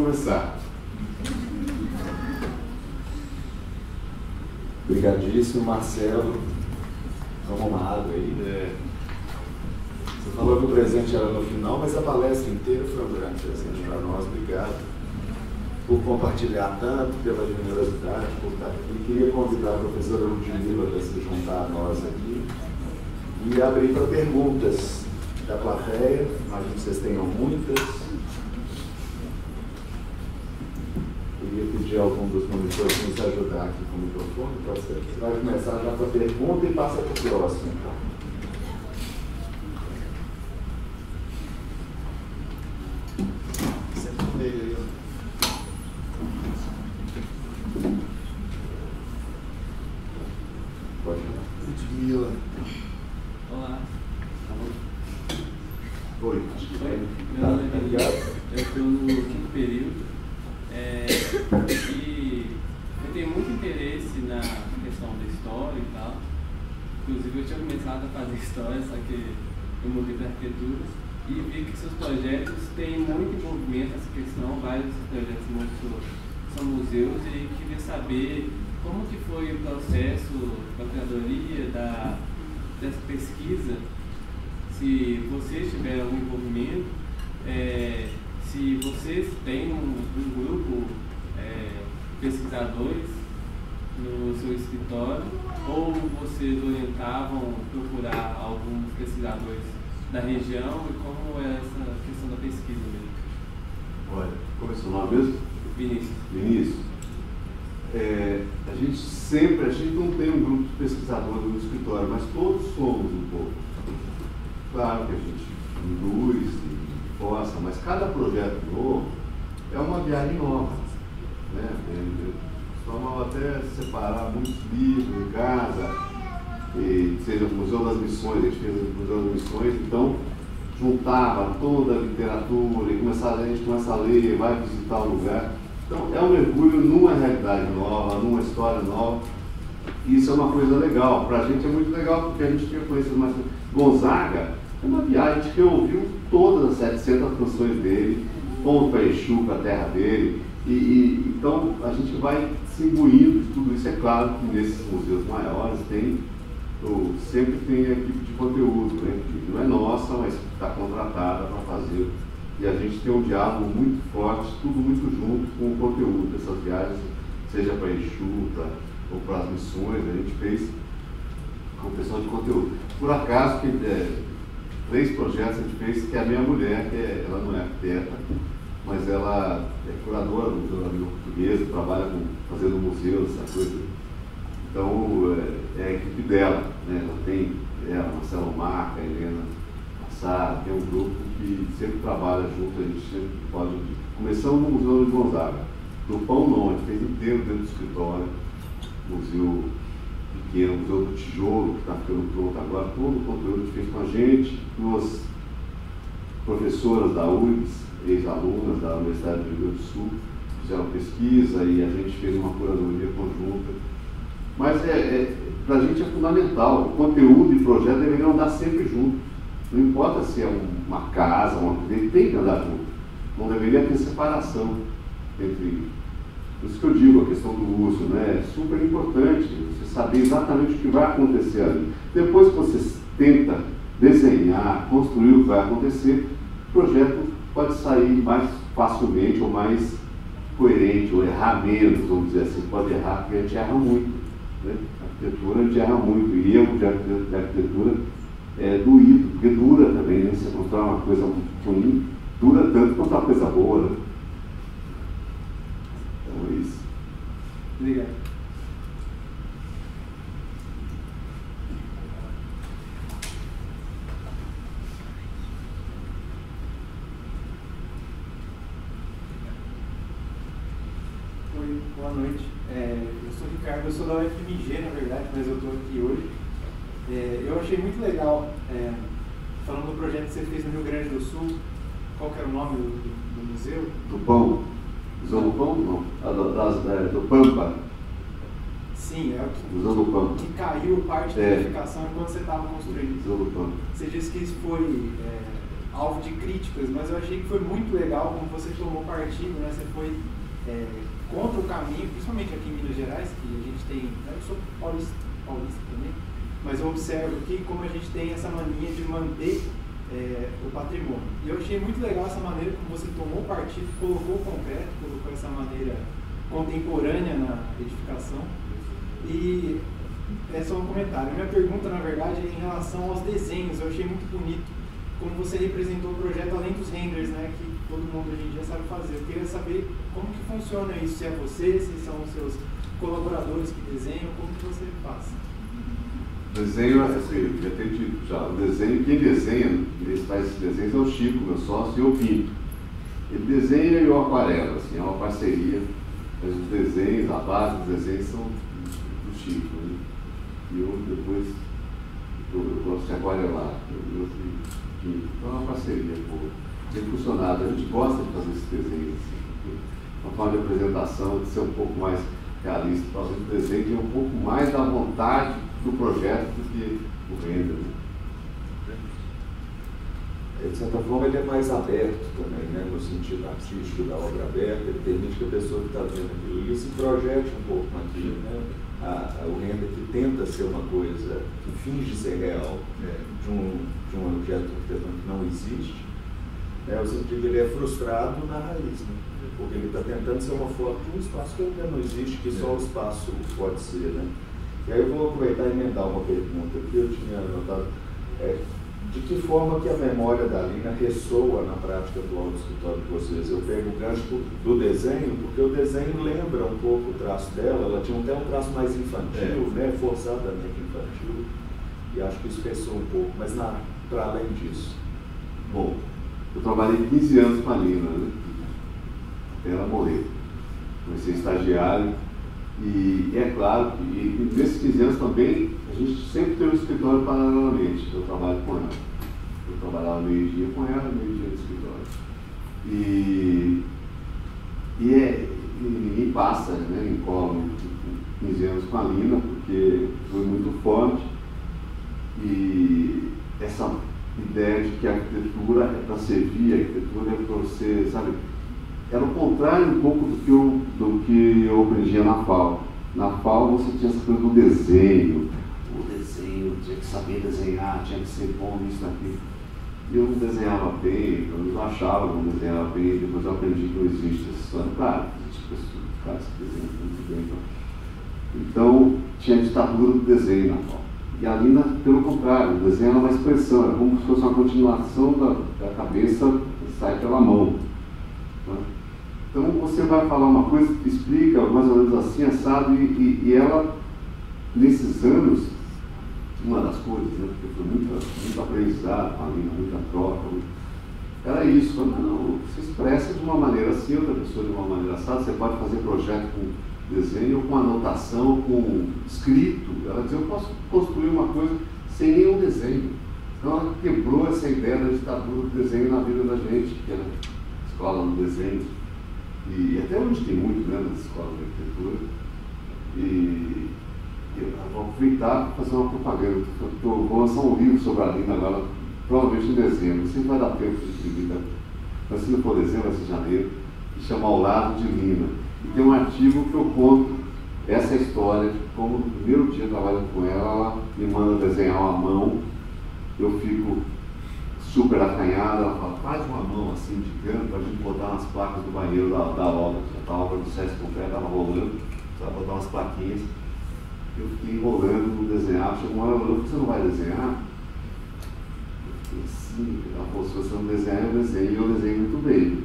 começar. Obrigadíssimo, Marcelo. Toma uma água aí. Você falou que o presente era no final, mas a palestra inteira foi um grande presente para nós. Obrigado por compartilhar tanto, pela generosidade, por estar aqui. Queria convidar a professora Ludmila para se juntar a nós aqui e abrir para perguntas da plateia. Imagino que vocês tenham muitas. Queria pedir a algum dos monitores nos ajudar aqui com o microfone. Você vai começar já com a pergunta e passa para o próximo, então. Pode ir. Ludmila. Olá. Oi. Meu nome é Vinícius, eu estou no 5º período e eu tenho muito interesse na questão da história e tal. Inclusive eu tinha começado a fazer história, só que eu mudei para arquitetura e vi que seus projetos têm muito envolvimento nessa questão, vários projetos são museus, e queria saber como que foi o processo da curadoria, dessa pesquisa, se vocês tiveram algum envolvimento, se vocês têm um grupo pesquisadores no seu escritório, ou vocês orientavam procurar alguns pesquisadores da região, e como é essa questão da pesquisa mesmo? Olha, como é seu nome mesmo? Vinícius. Vinícius. A gente não tem um grupo de pesquisadores no escritório, mas todos somos um pouco. Claro que a gente induz e possa, mas cada projeto novo é uma viagem nova, né? Costumava até separar muitos livros em casa, seja o Museu das Missões, a gente fez o Museu das Missões, então juntava toda a literatura e a gente começa a ler, vai visitar o lugar. Então é um mergulho numa realidade nova, numa história nova, e isso é uma coisa legal. Para a gente é muito legal, porque a gente fica conhecendo mais. Gonzaga é uma viagem, a gente ouviu todas as 700 canções dele, fomos para Exu, para a terra dele, então a gente vai se imbuindo de tudo isso. É claro que nesses museus maiores sempre tem a equipe de conteúdo, né, que não é nossa, mas está contratada para fazer. E a gente tem um diálogo muito forte, tudo muito junto com o conteúdo dessas viagens, seja para Exu ou para as missões, a gente fez com o pessoal de conteúdo. Por acaso, 3 projetos a gente fez, que é a minha mulher, ela não é arquiteta, mas ela é curadora do Museu da Língua Portuguesa, trabalha fazendo museus, essa coisa. Então, é a equipe dela, né? Ela tem Marcelo Marca, Helena Assar, tem um grupo que sempre trabalha junto, a gente sempre pode. Começamos no Museu de Gonzaga. No Pão não, a gente fez inteiro dentro do escritório, museu pequeno, Museu do Tijolo, que está ficando pronto agora, todo o conteúdo a gente fez com a gente, 2 professoras da URGS, ex-alunas da Universidade do Rio Grande do Sul, fizeram pesquisa e a gente fez uma curadoria conjunta. Mas para a gente é fundamental, o conteúdo e o projeto deveriam andar sempre junto. Não importa se é uma casa, ele tem que andar junto. Não deveria ter separação entre. Por isso que eu digo, a questão do uso, né? É super importante você saber exatamente o que vai acontecer ali. Depois que você tenta desenhar, construir o que vai acontecer, o projeto pode sair mais facilmente ou mais coerente, ou errar menos, vamos dizer assim. Pode errar, porque a gente erra muito, né? A arquitetura a gente erra muito, e erro de arquitetura é doído, porque dura também, né? Você constrói uma coisa ruim, dura tanto quanto uma coisa boa, né? Então é isso. Obrigado. Oi, boa noite. Eu sou o Ricardo, eu sou da UFMG, na verdade, mas eu estou aqui hoje. Eu achei muito legal, falando do projeto que você fez no Rio Grande do Sul. Qual que era o nome do museu? Do Pão. Museu do Pão? Não. Do Pampa. Sim, é o que, Museu do Pampa. que caiu parte da edificação enquanto você estava construindo. Museu do Pampa. Você disse que isso foi alvo de críticas, mas eu achei que foi muito legal como você tomou partido, né? Você foi contra o caminho, principalmente aqui em Minas Gerais, que a gente tem, eu sou paulista também, mas eu observo aqui como a gente tem essa mania de manter o patrimônio. E eu achei muito legal essa maneira como você tomou partido, colocou o concreto, colocou essa maneira contemporânea na edificação. E é só um comentário. Minha pergunta, na verdade, é em relação aos desenhos. Eu achei muito bonito como você representou o projeto além dos renders, né, que todo mundo hoje em dia sabe fazer. Eu queria saber como que funciona isso, se é você, se são os seus colaboradores que desenham, como que você faz? Desenho, assim, já tenho dito já, o desenho, quem desenha, ele faz esses desenhos é o Chico, meu sócio, e eu pinto. Ele desenha e eu aquarelo, assim, é uma parceria, mas os desenhos, a base dos desenhos são do Chico, né? E eu depois, eu gosto de aquarelar, eu pinto. Então é uma parceria, pô. Tem funcionado, a gente gosta de fazer esses desenhos, assim, uma forma de apresentação, de ser um pouco mais realista, talvez o desenho tenha um pouco mais da vontade do projeto do que o render. De certa forma, ele é mais aberto também, né, no sentido artístico da obra aberta, ele permite que a pessoa que está vendo aquilo ali se projete um pouco naquilo, né? O render que tenta ser uma coisa que finge ser real, de um objeto arquitetônico que não existe, o sentido dele é frustrado na raiz, né? Porque ele está tentando ser uma foto de um espaço que ainda não existe, que só o espaço pode ser, né? E aí eu vou aproveitar e emendar uma pergunta que eu tinha anotado. De que forma que a memória da Lina ressoa na prática atual do escritório de vocês? Eu pego o gancho do desenho, porque o desenho lembra um pouco o traço dela, ela tinha até um traço mais infantil, né? Forçadamente infantil, e acho que isso ressoa um pouco, mas para além disso. Bom, eu trabalhei 15 anos com a Lina, né? Até ela morrer. Comecei estagiário. E é claro que nesses 15 anos também a gente sempre teve um escritório paralelamente. Eu trabalho com ela. Eu trabalhava meio-dia com ela, meio-dia no escritório. E ninguém passa, né, em colo 15 anos com a Lina, porque foi muito forte. E essa ideia de que a arquitetura é para servir, a arquitetura é para você, sabe? Era o contrário um pouco do que eu aprendia na FAO. Na FAO você tinha essa coisa do desenho. O desenho, tinha que saber desenhar, tinha que ser bom nisso, naquilo. E eu não desenhava bem, eu não achava que não desenhava bem, depois eu aprendi que não existe essa história. Claro, existe caras que desenham muito bem. Então, tinha a ditadura do desenho na FAO. E a Lina, pelo contrário, o desenho era uma expressão, era como se fosse uma continuação da cabeça que sai pela mão. Então você vai falar uma coisa que explica mais ou menos assim, assado, e ela, nesses anos, uma das coisas, né, porque foi muito aprendizado, muita troca, era isso, não, você expressa de uma maneira assim, outra pessoa de uma maneira assada, você pode fazer projeto com desenho, com anotação, com escrito, ela dizia, eu posso construir uma coisa sem nenhum desenho. Então ela quebrou essa ideia da ditadura do desenho na vida da gente, que era a escola do desenho. E até hoje tem muito, né, nas escolas de arquitetura. E eu vou aproveitar para fazer uma propaganda. Vou lançar um livro sobre a Lina agora, provavelmente em dezembro. Não sei se vai dar tempo de escrever, mas se não for dezembro, vai ser janeiro, que chama Ao Lado de Lina. E tem um artigo que eu conto essa história de como no primeiro dia trabalhando com ela me manda desenhar uma mão, eu fico super acanhada, ela fala, faz uma mão assim de canto para a gente botar nas placas do banheiro da obra. A obra do Sesc Concreto estava rolando, para botar umas plaquinhas. Eu fiquei enrolando, não desenhava. Chegou uma hora, ela falou, você não vai desenhar? Eu fiquei assim, ela falou, se você não desenhar, eu desenho, e eu desenho muito bem.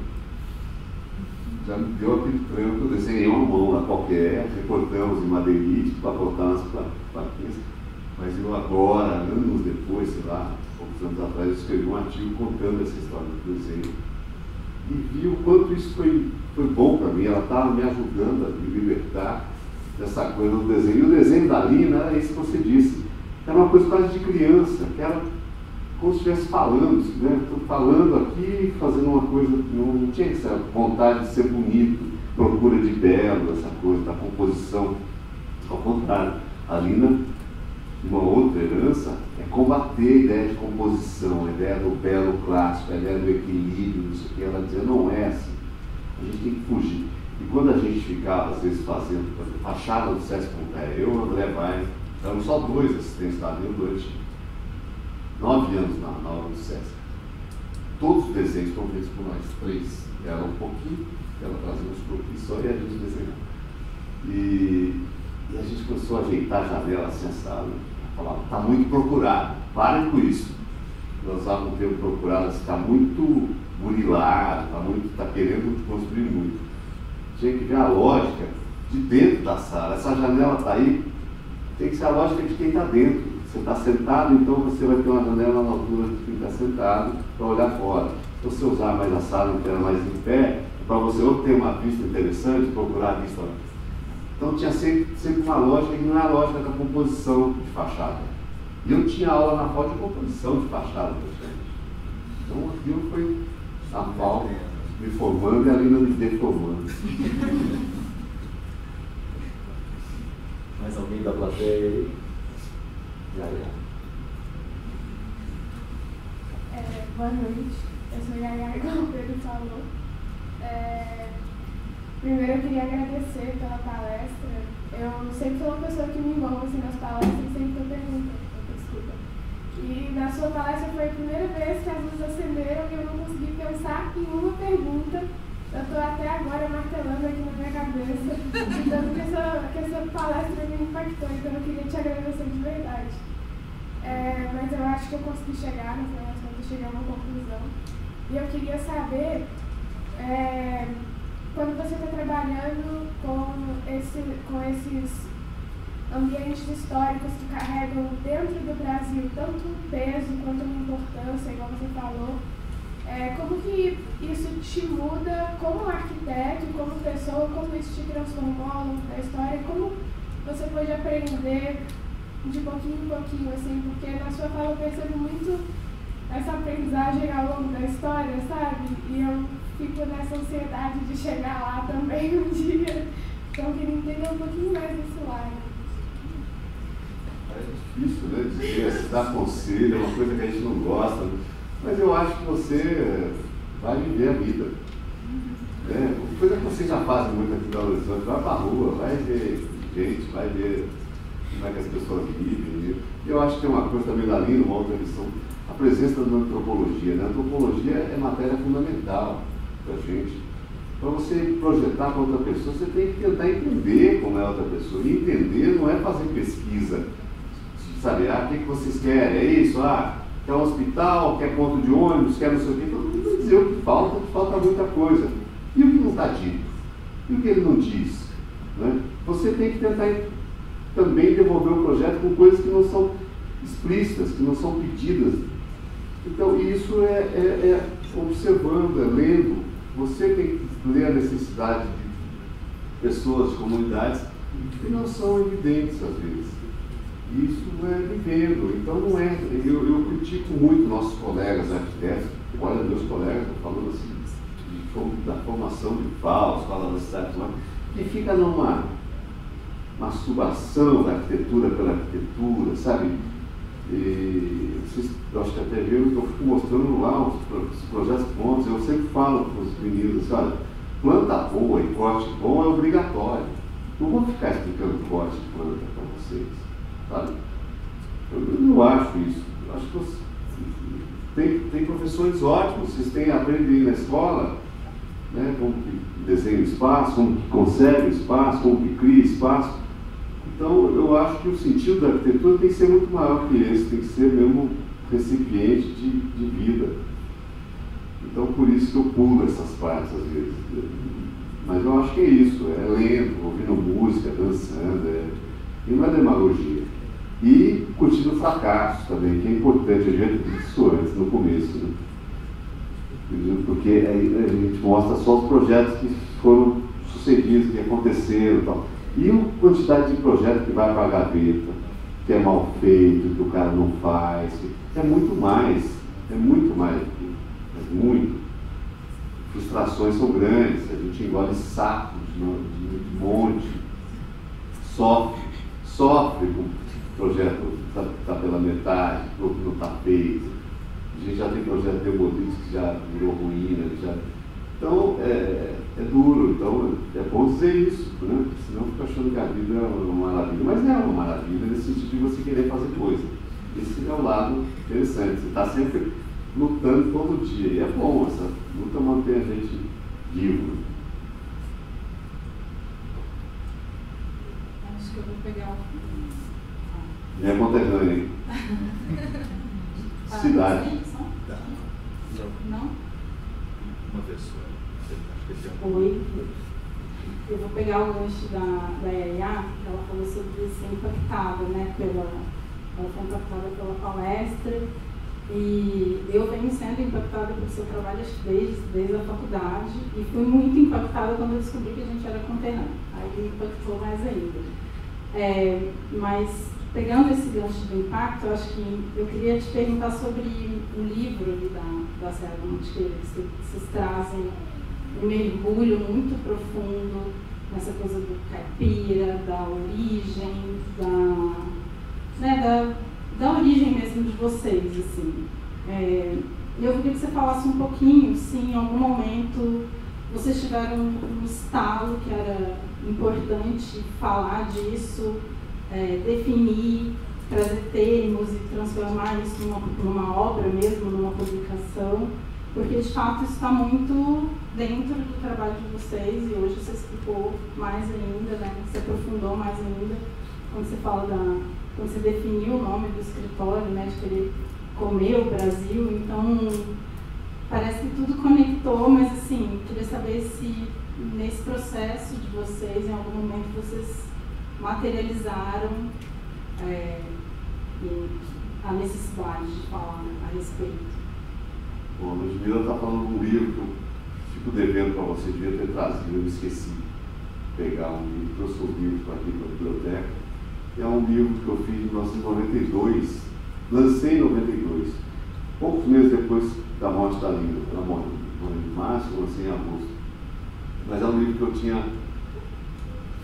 Já me deu aquele trampo, eu desenhei uma mão lá qualquer, recortamos em madeirite para botar nas plaquinhas. Mas eu agora, anos depois, sei lá, poucos anos atrás, eu escrevi um artigo contando essa história do desenho. E vi o quanto isso foi bom para mim, ela estava me ajudando a me libertar dessa coisa do desenho. E o desenho da Lina era isso que você disse. Era uma coisa quase de criança, que era como se estivesse falando, né? Estou falando aqui, fazendo uma coisa, não tinha essa vontade de ser bonito, procura de belo, essa coisa da composição. Ao contrário, a Lina uma outra herança, é combater a ideia de composição, a ideia do belo clássico, a ideia do equilíbrio, isso que ela dizia, não é assim. A gente tem que fugir. E quando a gente ficava, às vezes, fazendo fachada do Sesc Pompeia, eu e o André Vai, éramos só 2 assistentes lá, eu durante 9 anos na aula do Sesc. Todos os desenhos foram feitos por nós 3. Ela um pouquinho, ela trazia uns pouquinhos só e a gente desenhava. E a gente começou a ajeitar a janela assim, a sala, falava, está muito procurado, parem com isso. Nós usávamos o termo procurado, está muito burilado, está querendo construir muito. Tinha que ver a lógica de dentro da sala. Essa janela está aí, tem que ser a lógica de quem está dentro. Você está sentado, então você vai ter uma janela na altura de quem está sentado para olhar fora. Se você usar mais a sala inteira mais em pé, para você ou ter uma vista interessante, procurar a vista. Então tinha sempre uma lógica que não é a lógica da composição de fachada. E eu tinha aula na FAO de composição de fachada. Então aquilo foi a FAO me formando e a Lina me deformando. Mais alguém da plateia aí? Boa noite, eu sou Yaya, como o Pedro falou. Primeiro eu queria agradecer pela palestra. Eu sempre sou uma pessoa que me envolve assim, nas palestras e sempre estou perguntando, desculpa. E na sua palestra foi a primeira vez que as luzes acenderam e eu não consegui pensar em uma pergunta. Eu estou até agora martelando aqui na minha cabeça, de tanto que essa palestra me impactou, então eu queria te agradecer de verdade. Mas eu acho que eu consegui chegar, no final das contas, chegar a uma conclusão. E eu queria saber, quando você está trabalhando com esses ambientes históricos que carregam dentro do Brasil tanto um peso quanto uma importância, igual você falou, como que isso te muda como arquiteto, como pessoa, como isso te transformou ao longo da história, como você pode aprender de pouquinho em pouquinho, assim, porque na sua fala eu percebo muito essa aprendizagem ao longo da história, sabe? E eu fico nessa ansiedade de chegar lá também um dia, então eu queria entender um pouquinho mais desse lado. É difícil, né? Dizer, dar conselho é uma coisa que a gente não gosta, mas eu acho que você vai viver a vida. Coisa que vocês já fazem muito aqui no Horizonte, vai para a rua, vai ver gente, vai ver como é que as pessoas vivem. Eu acho que tem uma coisa também da Lina, uma outra lição, a presença da antropologia. Né? A antropologia é matéria fundamental para a gente. Para você projetar para outra pessoa, você tem que tentar entender como é a outra pessoa. E entender não é fazer pesquisa, sabe? O que vocês querem? É isso? Quer um hospital, quer ponto de ônibus, quer não sei o quê. Então, não vai dizer o que falta muita coisa. E o que não está dito? E o que ele não diz? Né? Você tem que tentar também devolver o projeto com coisas que não são explícitas, que não são pedidas. Então, isso é observando, é lendo. Você tem que ler a necessidade de pessoas, de comunidades, que não são evidentes às vezes. Isso é vivendo. Então, não é. Eu critico muito nossos colegas arquitetos, olha, meus colegas, estou falando assim, da formação de FAO, Escola da Cidade, que fica numa masturbação da arquitetura pela arquitetura, sabe? E vocês, eu acho que até viram que eu fico mostrando lá os projetos prontos. Eu sempre falo para os meninos assim, olha, planta boa e corte bom é obrigatório. Não vou ficar explicando corte de planta para vocês, sabe? Eu não acho isso. Eu acho que tem professores ótimos, vocês aprendem na escola, né, como que desenha o espaço, como que concebe o espaço, como que cria espaço. Então, eu acho que o sentido da arquitetura tem que ser muito maior que esse, tem que ser mesmo recipiente de vida. Então, por isso que eu pulo essas partes às vezes. Mas eu acho que é isso, é lendo, ouvindo música, dançando, e não é demagogia. E curtindo o fracasso também, que é importante, a gente disse isso antes, no começo, né? Porque aí a gente mostra só os projetos que foram sucedidos, que aconteceram e tal. E a quantidade de projetos que vai para a gaveta, que é mal feito, que o cara não faz, é muito mais do que, mas muito. Frustrações são grandes, a gente engole sacos de monte, sofre projeto está pela metade, o outro não está feito. A gente já tem projeto demolido que já virou ruína. Então, é duro. Então, é bom dizer isso, né? Senão fica achando que a vida é uma maravilha. Mas não é uma maravilha nesse sentido de você querer fazer coisa. Esse é o lado interessante. Você está sempre lutando todo dia. E é bom, essa luta mantém a gente vivo. Acho que eu vou pegar É conterrânea, hein? Cidade. Não? Uma pessoa. Oi. Eu vou pegar o gancho da Yaya, que ela falou sobre ser impactada, né? Ela foi impactada pela palestra. E eu venho sendo impactada pelo seu trabalho desde a faculdade. E fui muito impactada quando eu descobri que a gente era conterrâneo. Aí me impactou mais ainda. Mas, pegando esse gancho do impacto, eu acho que eu queria te perguntar sobre o livro ali da Serra da Mantiqueira, que vocês trazem um mergulho muito profundo nessa coisa do caipira, da origem, da origem mesmo de vocês, assim. Eu queria que você falasse um pouquinho, se em algum momento vocês tiveram um estalo que era importante falar disso, definir, trazer termos e transformar isso numa obra mesmo, numa publicação, porque de fato isso está muito dentro do trabalho de vocês e hoje você explicou mais ainda, né? Se aprofundou mais ainda quando você fala quando você definiu o nome do escritório, né? De querer comer o Brasil. Então parece que tudo conectou, mas assim, queria saber se nesse processo de vocês, em algum momento vocês materializaram a necessidade de falar a respeito. Bom, a Ludmila está falando de um livro que eu fico devendo para você, devia ter trazido, eu me esqueci de pegar um livro, trouxe um livro aqui para a biblioteca. É um livro que eu fiz em 1992, lancei em 92, poucos meses depois da morte da Lina. Ela morreu em março, eu lancei em agosto. Mas é um livro que eu tinha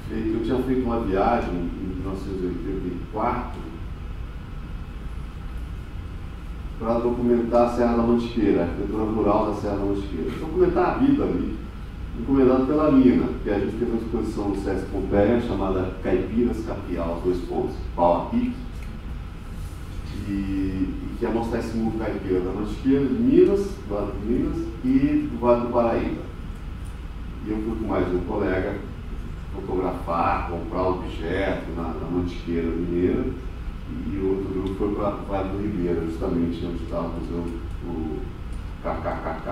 feito uma viagem em 1984 para documentar a Serra da Mantiqueira, a arquitetura rural da Serra da Mantiqueira. Documentar a vida ali, encomendado pela Lina, que a gente fez uma exposição no Sesc Pompeia chamada Caipiras Capial, 2 pontos, pau a pique, e que ia mostrar esse mundo caipira da Mantiqueira, de Minas, do lado de Minas e do Vale do Paraíba. E eu fui com mais um colega fotografar, comprar objeto na Mantiqueira Mineira, e o outro grupo foi para o Vale do Ribeira, justamente onde estava o KKKK.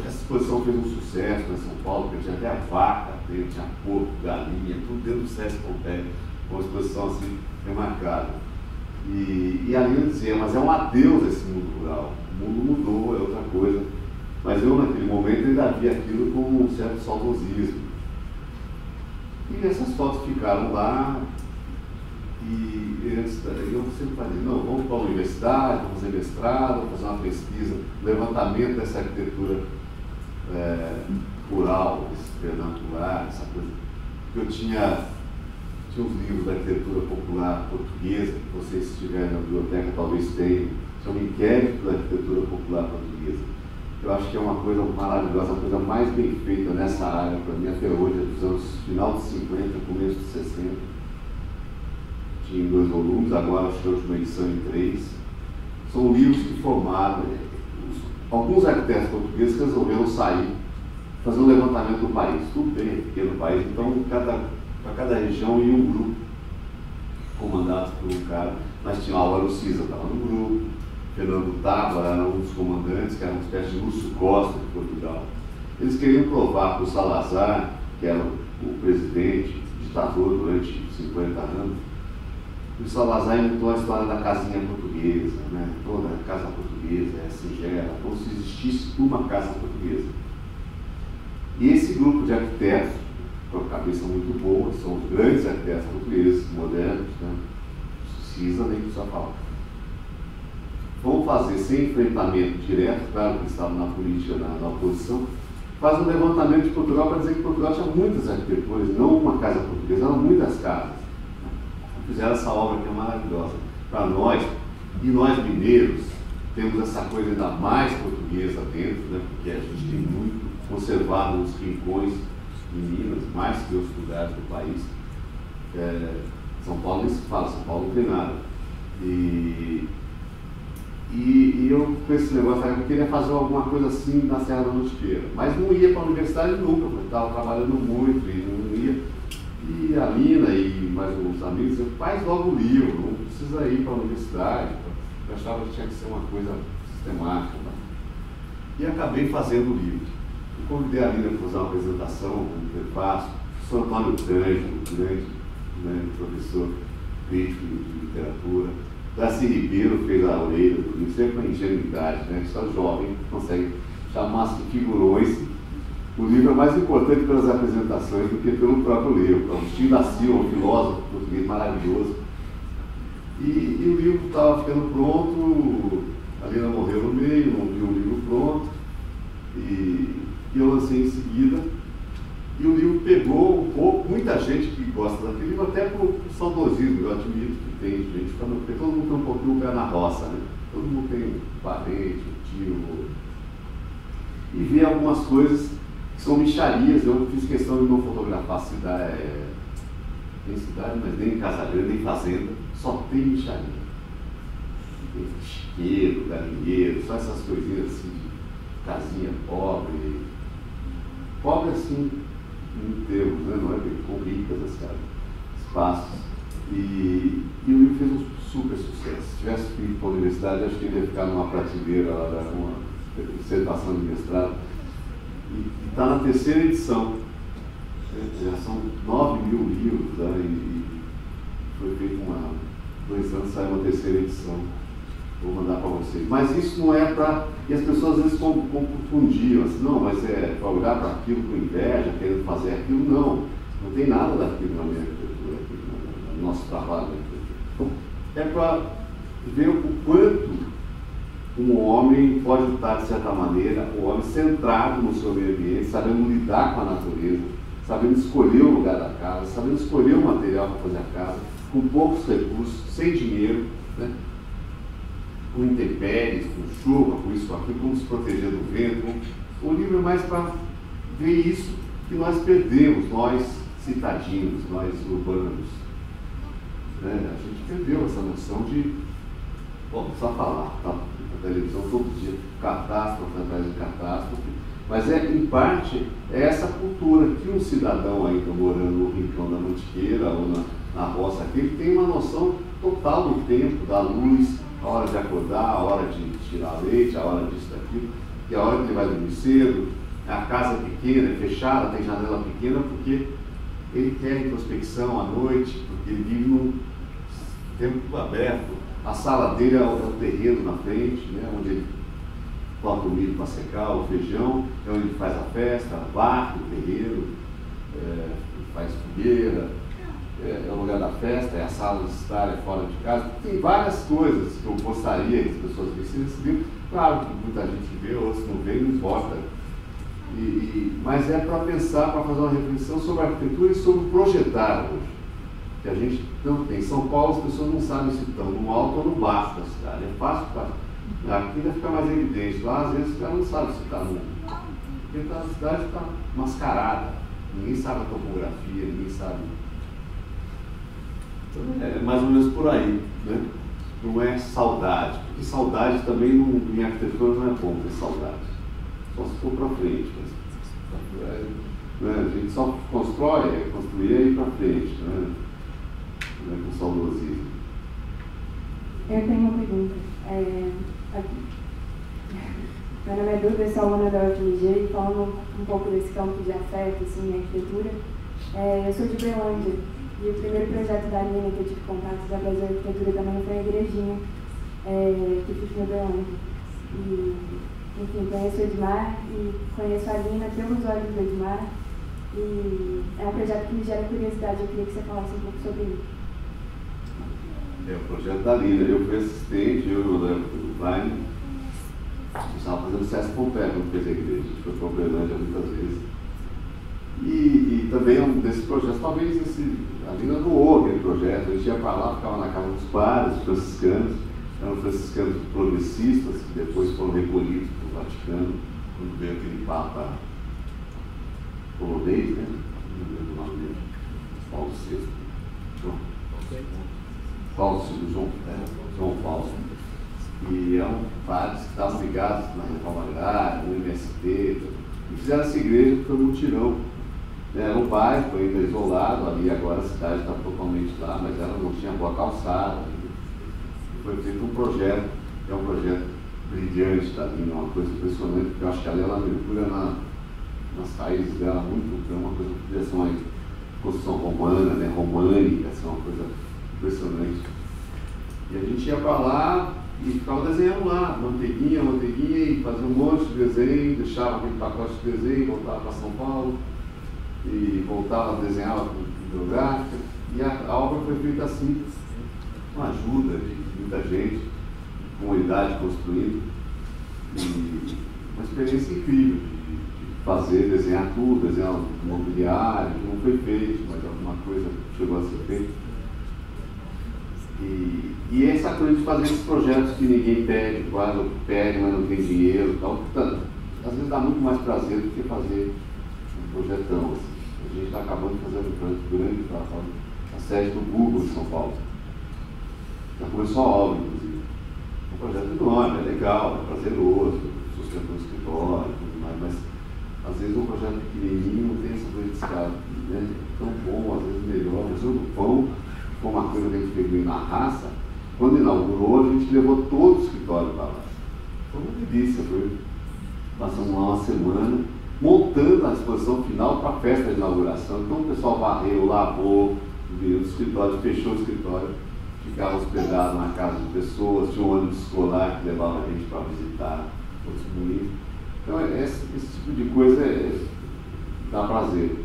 Essa exposição fez um sucesso em São Paulo, porque tinha até a vaca, tinha porco, galinha, tudo dentro do Sesc Pompeia, uma exposição assim remarcável. E a Lina dizia, mas é um adeus esse mundo rural, o mundo mudou, é outra coisa. Mas eu naquele momento ainda via aquilo com um certo saudosismo. E essas fotos ficaram lá. E eu sempre falei, não, vamos para a universidade, vamos fazer mestrado, vamos fazer uma pesquisa, levantamento dessa arquitetura rural, desse vernacular, essa coisa. Eu tinha uns livros da arquitetura popular portuguesa, que vocês se tiverem na biblioteca talvez tenham, são um inquérito da arquitetura popular portuguesa. Eu acho que é uma coisa maravilhosa, a coisa mais bem feita nessa área, para mim, até hoje, é dos anos final de 50, começo de 60. Em 2 volumes, agora acho que a última edição em 3. São livros que formaram alguns arquitetos portugueses que resolveram sair, fazer um levantamento do país. Tudo bem, é pequeno país, então para cada região ia um grupo comandado por um cara. Mas tinha o Álvaro Cisa, estava no grupo, Fernando Tábara era um dos comandantes, que era uma espécie de Lúcio Costa de Portugal. Eles queriam provar para o Salazar, que era o presidente, ditador durante 50 anos. O Salazar inventou a história da casinha portuguesa, né? Toda a casa portuguesa é singela, como se existisse uma casa portuguesa. E esse grupo de arquitetos, com a cabeça muito boa, são os grandes arquitetos portugueses, modernos, né? Cisa nem precisa falar. Vão fazer sem enfrentamento direto, claro que eles estavam na política, na oposição, faz um levantamento de Portugal para dizer que Portugal tinha muitas arquiteturas, não uma casa portuguesa, eram muitas casas. fizeram essa obra que é maravilhosa para nós. E nós mineiros temos essa coisa ainda mais portuguesa dentro, né? Porque a gente tem muito conservado nos rincões de Minas, mais que outros lugares do país. São Paulo nem se fala, São Paulo não tem nada. E eu, com esse negócio, eu queria fazer alguma coisa assim na Serra da Mantiqueira, mas não ia para a universidade nunca, porque estava trabalhando muito e não ia. E a Lina e mais uns amigos diziam, faz logo o livro, não precisa ir para a universidade. Eu achava que tinha que ser uma coisa sistemática. Tá? E acabei fazendo o livro. Eu convidei a Lina para fazer uma apresentação, um prefácio, o professor Antônio Cândido, grande, né, professor crítico de literatura. Darcy Ribeiro fez a orelha do livro, sempre com ingenuidade, né? Só jovem consegue chamar-se de figurões. O livro é mais importante pelas apresentações do que pelo próprio livro. Agostinho da Silva, um filósofo português maravilhoso. E o livro estava ficando pronto, a Lina morreu no meio, não vi o livro pronto, e eu lancei em seguida. E o livro pegou um pouco, muita gente que gosta daquele livro, até por saudosismo, eu admito que tem gente, porque todo mundo tem um pouquinho o pé na roça, né? Todo mundo tem um parente, um tio, e vê algumas coisas que são mixarias. Eu fiz questão de não fotografar cidade, nem cidade, mas nem casa grande, nem fazenda, só tem mixaria. Tem chiqueiro, galinheiro, só essas coisinhas assim, de casinha pobre. Pobre assim, em termos, né? Não é com ricas as casas, espaços. E o livro fez um super sucesso. Se tivesse ido para a universidade, acho que ele ia ficar numa prateleira, uma dissertação de mestrado. E está na terceira edição. Já são 9 mil livros, né? E foi feito 2 anos, saiu uma terceira edição. Vou mandar para vocês. Mas isso não é para... E as pessoas às vezes confundiam, assim, não, mas é para olhar para aquilo com inveja, querendo fazer aquilo. Não tem nada daquilo na minha arquitetura, no nosso trabalho. É para ver o quanto um homem pode estar, de certa maneira, um homem centrado no seu meio ambiente, sabendo lidar com a natureza, sabendo escolher o lugar da casa, sabendo escolher o material para fazer a casa, com poucos recursos, sem dinheiro, né? Com intempéries, com chuva, com isso, com aquilo, como se proteger do vento. O livro é mais para ver isso que nós perdemos, nós citadinos, nós urbanos. Né? A gente perdeu essa noção de, bom, só falar, tá? Na televisão todo dia, catástrofe atrás de catástrofe, mas em parte, é essa cultura que um cidadão aí está morando no rincão da Mantiqueira ou na roça aqui, ele tem uma noção total do tempo, da luz, a hora de acordar, a hora de tirar leite, a hora disso, daquilo, que é a hora que ele vai dormir cedo. A casa é pequena, é fechada, tem janela pequena, porque ele quer introspecção à noite, porque ele vive num tempo aberto. A sala dele é o terreno na frente, né, onde ele coloca o milho para secar, o feijão, é onde ele faz a festa, varre o terreiro, faz fogueira. É o lugar da festa, é a sala de estar, é fora de casa. Tem várias coisas que eu gostaria que as pessoas vissem nesse livro. Claro que muita gente vê, outros não vê e não importa. Mas é para pensar, para fazer uma reflexão sobre a arquitetura e sobre projetar hoje. Que a gente não tem. Em São Paulo as pessoas não sabem se estão no alto ou no baixo da cidade. É fácil para... Aqui ainda fica mais evidente. Lá às vezes o cara não sabe se está no... Porque a cidade está mascarada. Ninguém sabe a topografia, ninguém sabe... É mais ou menos por aí, né? Não é saudade, porque saudade também em arquitetura não é bom ter saudade, só se for para frente. Né? A gente só constrói, construir e ir para frente, né? Não é com saudosismo. Eu tenho uma pergunta. Meu nome é Duda, eu sou aluna da UFMG, e falando um pouco desse campo de afeto, assim, em arquitetura, eu sou de Berlândia. E o primeiro projeto da Lina que eu tive contato da Brasil Arquitetura também foi a igrejinha, que fica em Berlândia. E, enfim, conheço o Edmar e conheço a Lina pelos olhos do Edmar. E é um projeto que me gera curiosidade, eu queria que você falasse um pouco sobre isso. É o projeto da Lina. Eu fui assistente, eu e o Klein, a gente estava fazendo o Sesc Pompeia quando fez a igreja. A gente foi para Berlândia muitas vezes. E também um desses projetos, talvez a Lina doou aquele projeto, a gente ia para lá, ficava na casa dos padres franciscanos, eram franciscanos progressistas, que depois foram recolhidos para o Vaticano, quando veio aquele Papa polonês, né? Não lembro o nome dele, Paulo VI. João Paulo. E eram padres que estavam ligados na Reforma Agrária, no MST, e fizeram essa igreja que foi um mutirão. Era um bairro, foi ainda isolado, ali agora a cidade está totalmente lá, mas ela não tinha boa calçada. Foi feito um projeto, que é um projeto brilhante, tá vindo, uma coisa impressionante, porque eu acho que ali ela mergulha nas raízes dela muito, é uma coisa que podia ser uma construção romana, né, românica, assim, uma coisa impressionante. E a gente ia para lá e ficava desenhando lá, manteiguinha, e fazia um monte de desenho, deixava aquele pacote de desenho, voltava para São Paulo, e voltava, desenhava com bibliográfica, e a obra foi feita assim, com a ajuda de muita gente, comunidade construindo, e uma experiência incrível de fazer, desenhar tudo, desenhar um mobiliário, que não foi feito, mas alguma coisa chegou a ser feita. E essa coisa de fazer esses projetos que ninguém pede, quase pede, mas não tem dinheiro e tal, portanto, às vezes dá muito mais prazer do que fazer um projetão. Assim. A gente está acabando de fazer um projeto grande para a sede do Google em São Paulo. Já começou a obra, inclusive. É um projeto enorme, é legal, é prazeroso, sustentou o escritório e tudo mais, mas às vezes um projeto pequenininho não tem essa coisa de escala, né? Tão bom, às vezes melhor. Por exemplo, o pão foi uma coisa que a gente pegou na raça. Quando inaugurou, a gente levou todo o escritório para lá. Foi uma delícia, passamos lá uma semana montando a exposição final para a festa de inauguração. Então o pessoal varreu, lavou, viu o escritório, fechou o escritório, ficava hospedado na casa de pessoas, tinha um ônibus escolar que levava a gente para visitar outros moinhos. Então esse tipo de coisa dá prazer.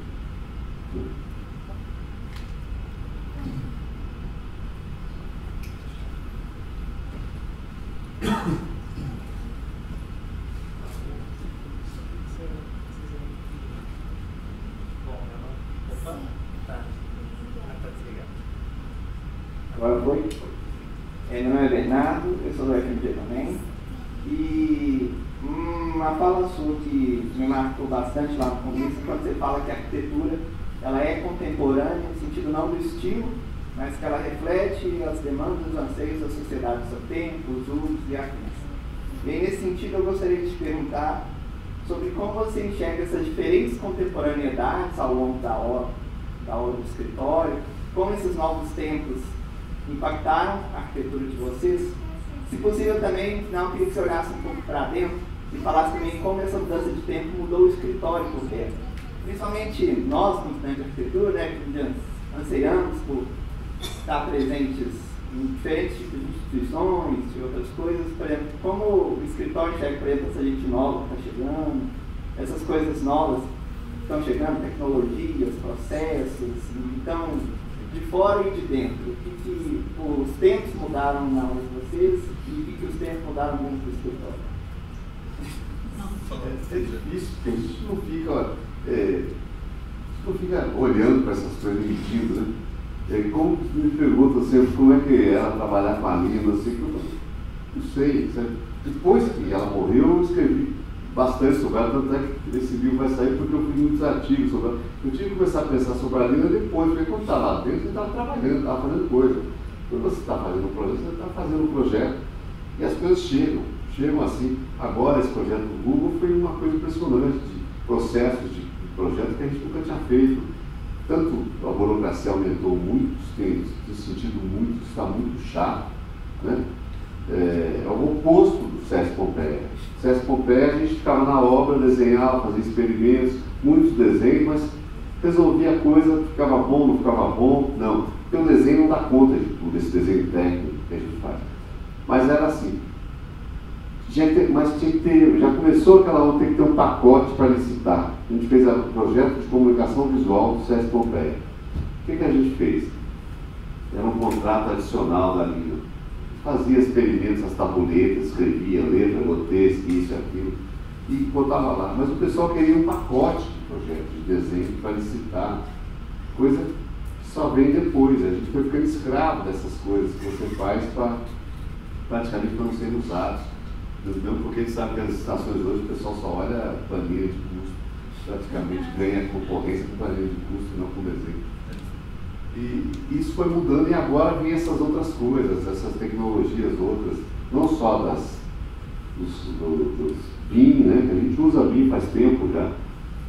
Agora foi. Meu nome é Bernardo, eu sou do FMG também. E uma fala sua que me marcou bastante lá no começo, quando você fala que a arquitetura ela é contemporânea, no sentido não do estilo, mas que ela reflete as demandas, os anseios da sociedade do seu tempo, os usos e afins. E aí, nesse sentido, eu gostaria de te perguntar sobre como você enxerga essas diferentes contemporaneidades ao longo da obra do escritório, como esses novos tempos impactaram a arquitetura de vocês. Se possível também, eu queria que você olhasse um pouco para dentro e falasse também como essa mudança de tempo mudou o escritório por dentro. Principalmente nós, como estudantes de arquitetura, né, que anseiamos por estar presentes em diferentes tipos de instituições e outras coisas. Por exemplo, como o escritório enxerga, por exemplo, essa gente nova que está chegando, essas coisas novas que estão chegando, tecnologias, processos, então, de fora e de dentro. O que os tempos mudaram na hora de vocês e o que os tempos mudaram dentro do escritório? É difícil, porque a gente não fica olhando para essas coisas medindo, né? Como me perguntam sempre como é que era trabalhar com a Lina, assim, não sei, sabe? Depois que ela morreu, eu escrevi bastante sobre ela, tanto é que esse livro vai sair porque eu fiz muitos artigos sobre ela. Eu tive que começar a pensar sobre a Lina depois, porque quando estava lá dentro, você estava trabalhando, estava fazendo coisa. Quando você está fazendo um projeto, você está fazendo um projeto e as coisas chegam assim. Agora, esse projeto do Google foi uma coisa impressionante, de processos, de projetos que a gente nunca tinha feito. Tanto a burocracia aumentou muito, tem sentido muito, está muito chato, né? É o oposto do SESC Pompeia. No SESC Pompeia a gente ficava na obra, desenhava, fazia experimentos, muitos desenhos, mas resolvia a coisa, ficava bom, não ficava bom, não. Porque o desenho não dá conta de tudo, esse desenho técnico que a gente faz. Mas era assim. Mas tinha que ter, já começou aquela outra, tem que ter um pacote para licitar. A gente fez o projeto de comunicação visual do SESC Pompeia. O que a gente fez? Era um contrato adicional da Lina. Fazia experimentos, as tabuletas, escrevia letra, roteiro, isso e aquilo, e botava lá. Mas o pessoal queria um pacote de projetos de desenho para licitar, coisa que só vem depois. A gente foi ficando escravo dessas coisas que você faz para praticamente para não serem usados. Mesmo porque a gente sabe que as licitações hoje o pessoal só olha a planilha de custo, praticamente ganha concorrência com planilha de custo e não com desenho. E isso foi mudando e agora vem essas outras coisas, essas tecnologias outras, não só dos BIM, né, que a gente usa BIM faz tempo já,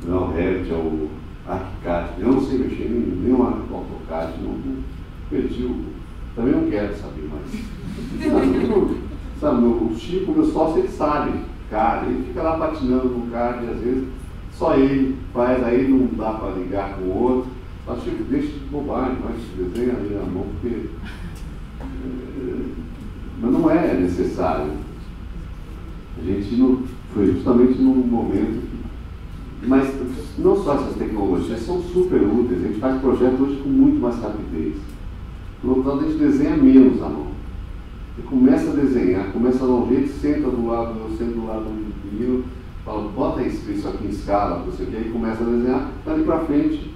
não é o Revit, é o ArchiCAD, eu não sei mexer em nenhum AutoCAD, não perdi também não quero saber mais. Sabe, o Chico, meu sócio, ele sabe CAD, ele fica lá patinando no CAD e às vezes só ele faz, aí não dá para ligar com o outro. Mas Chico, deixa de bobagem, mas desenha ali na mão, porque mas não é necessário. A gente não, foi justamente num momento que, mas não só essas tecnologias são super úteis, a gente faz projeto hoje com muito mais rapidez. Por outro lado, a gente desenha menos à mão. Você começa a desenhar, começa a dar um jeito, senta do lado do menino, fala, bota isso aqui em escala, não sei o que, aí começa a desenhar, dali para frente,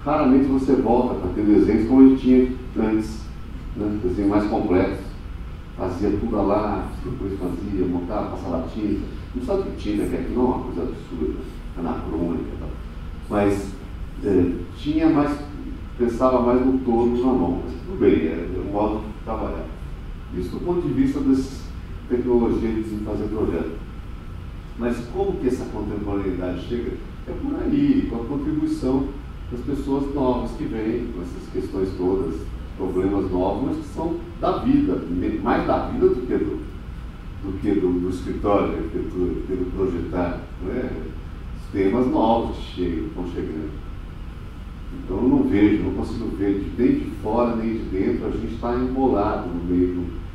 raramente você volta para ter desenhos como a gente tinha antes, né? Desenho mais complexo, fazia tudo lá, depois fazia, montava, passava tinta, não sabe o que tinta, que aqui não é uma coisa absurda, anacrônica e tal, mas tinha mais, pensava mais no todo na mão, mas tudo bem, é o modo de trabalhar. Isso do ponto de vista das tecnologias de fazer projeto. Mas como que essa contemporaneidade chega? É por aí, com a contribuição das pessoas novas que vêm, com essas questões todas, problemas novos, mas que são da vida, mais da vida do que do escritório de arquitetura, do que do projetar. Né? Os temas novos estão chegando. Então eu não vejo, não consigo ver nem de fora nem de dentro, a gente está embolado no meio do...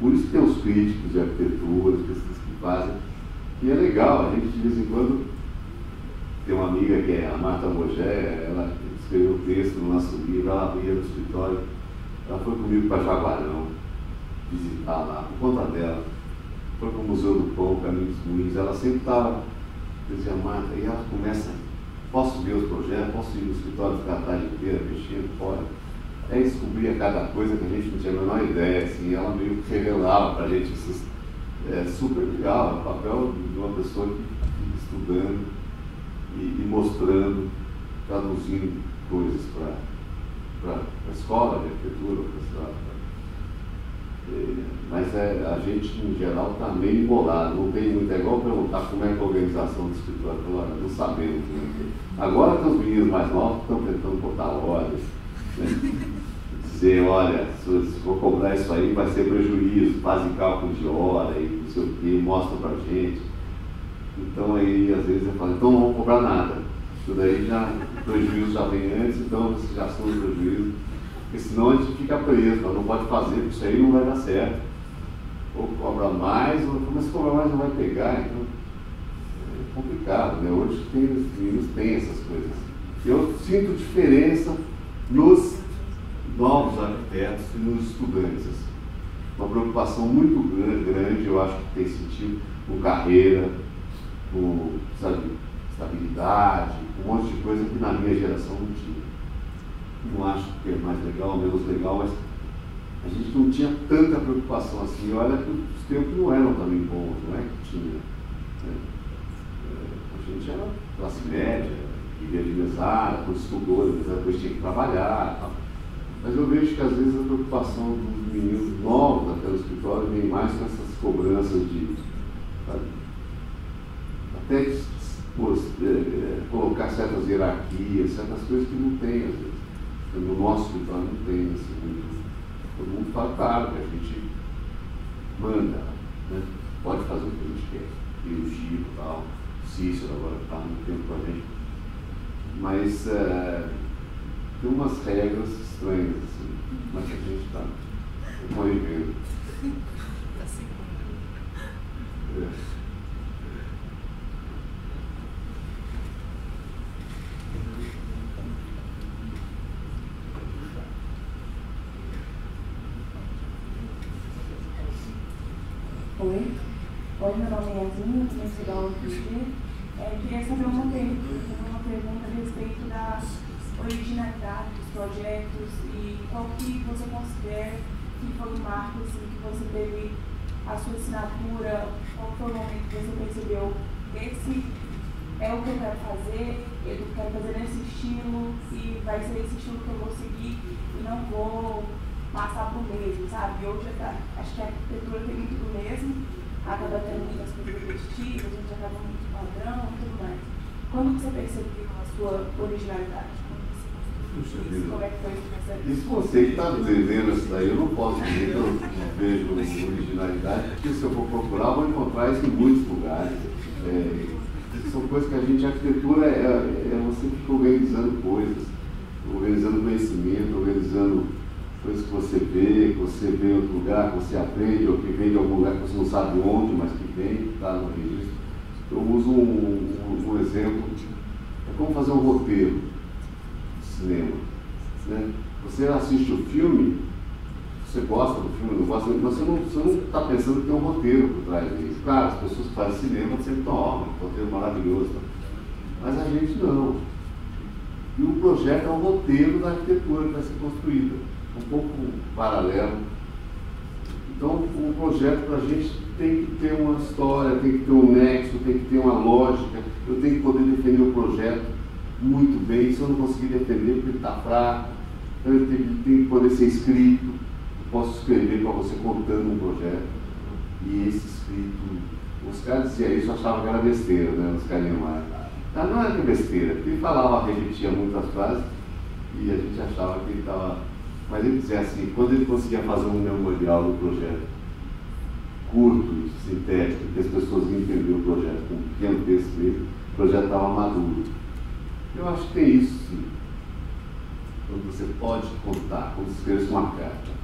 Por isso que tem os críticos de arquitetura, as pessoas que fazem, e é legal, a gente de vez em quando tem uma amiga que é a Marta Mogé, ela escreveu um texto no nosso livro, ela ia no escritório, ela foi comigo para Jaguarão, visitar lá, por conta dela, foi para o Museu do Pão, Caminhos Ruins, ela sempre estava, dizia Marta, e ela começa, posso ver os projetos, posso ir no escritório ficar a tarde inteira mexendo, fora. Aí descobria cada coisa que a gente não tinha a menor ideia, assim, ela meio que revelava para a gente, isso é super legal, é o papel de uma pessoa que fica estudando e mostrando, traduzindo coisas para a escola de arquitetura, mas a gente, em geral, está meio embolado, não tem muito, é igual perguntar como é que a organização do escritório, não sabemos. Né? Agora tem os meninos mais novos que estão tentando botar horas, né? Dizer, olha, se for cobrar isso aí vai ser prejuízo, fazem cálculo de hora e não sei o que, mostram pra gente. Então aí às vezes eu falo, então não vamos cobrar nada. Isso daí já, o prejuízo já vem antes, então vocês já são no prejuízo, porque senão a gente fica preso, não pode fazer, porque isso aí não vai dar certo. Ou cobra mais, mas se cobrar mais não vai pegar, então é complicado, né? Hoje os meninos têm essas coisas. Eu sinto diferença nos novos arquitetos e nos estudantes. Uma preocupação muito grande, eu acho que tem sentido com carreira, com estabilidade, um monte de coisa que na minha geração não tinha. Não acho que é mais legal ou menos legal, mas a gente não tinha tanta preocupação assim. Olha que os tempos não eram também bons, não é que tinha. Né? A gente era classe média, vivia de mesada, quando estudou, depois tinha que trabalhar. Tal. Mas eu vejo que às vezes a preocupação dos meninos novos até no escritório vem mais com essas cobranças de, sabe, até colocar certas hierarquias, certas coisas que não tem às vezes. No nosso escritório não tem assim, muito. Todo mundo fala, claro, que a gente manda, né? Pode fazer o que a gente quer. E o Chico e tal, o Cícero agora está muito tempo com a gente. Mas tem umas regras estranhas, assim, mas a gente está convivendo. Está seguro. Oi, meu nome é Yasmin, eu sou da UFG. queria saber uma pergunta a respeito da originalidade dos projetos e qual que você considera que foi o marco assim, que você teve a sua assinatura, qual foi o momento que você percebeu esse é o que eu quero fazer, eu quero fazer nesse estilo e vai ser esse estilo que eu vou seguir e não vou passar pro mesmo, sabe? Hoje acho que a arquitetura tem muito do mesmo, acaba tendo muitas coisas repetitivas, a gente acaba muito padrão e tudo mais. Quando você percebeu a sua originalidade? Como é que foi esse processo? Isso você que está dizendo isso daí, eu não posso dizer que eu vejo originalidade, porque se eu for procurar, eu vou encontrar isso em muitos lugares. São coisas que a arquitetura você fica organizando coisas, organizando conhecimento, organizando coisas que você vê em outro lugar, que você aprende, ou que vem de algum lugar que você não sabe onde, mas que vem, que está no registro. Eu uso um exemplo, é como fazer um roteiro de cinema. Né? Você assiste o filme, você gosta do filme, não gosta, mas você não está pensando que tem um roteiro por trás disso. Claro, as pessoas que fazem cinema sempre estão, um roteiro maravilhoso. Mas a gente não. E o projeto é um roteiro da arquitetura que vai ser construída, um pouco paralelo. Então, o projeto para a gente tem que ter uma história, tem que ter um nexo, tem que ter uma lógica. Eu tenho que poder defender o projeto muito bem. Se eu não conseguir defender, porque ele está fraco, então ele tem que poder ser escrito. Eu posso escrever para você contando um projeto. E esse escrito, os caras diziam isso, achavam que era besteira, né? Os carinhos mais. Não era que besteira, porque ele falava, repetia muitas frases e a gente achava que ele estava. Mas ele dizia assim, quando ele conseguia fazer um memorial do projeto, curto, sintético, que as pessoas iam entender o projeto com um pequeno texto dele, o projeto estava maduro. Eu acho que tem isso, sim. Quando você pode contar, quando você escreve uma carta,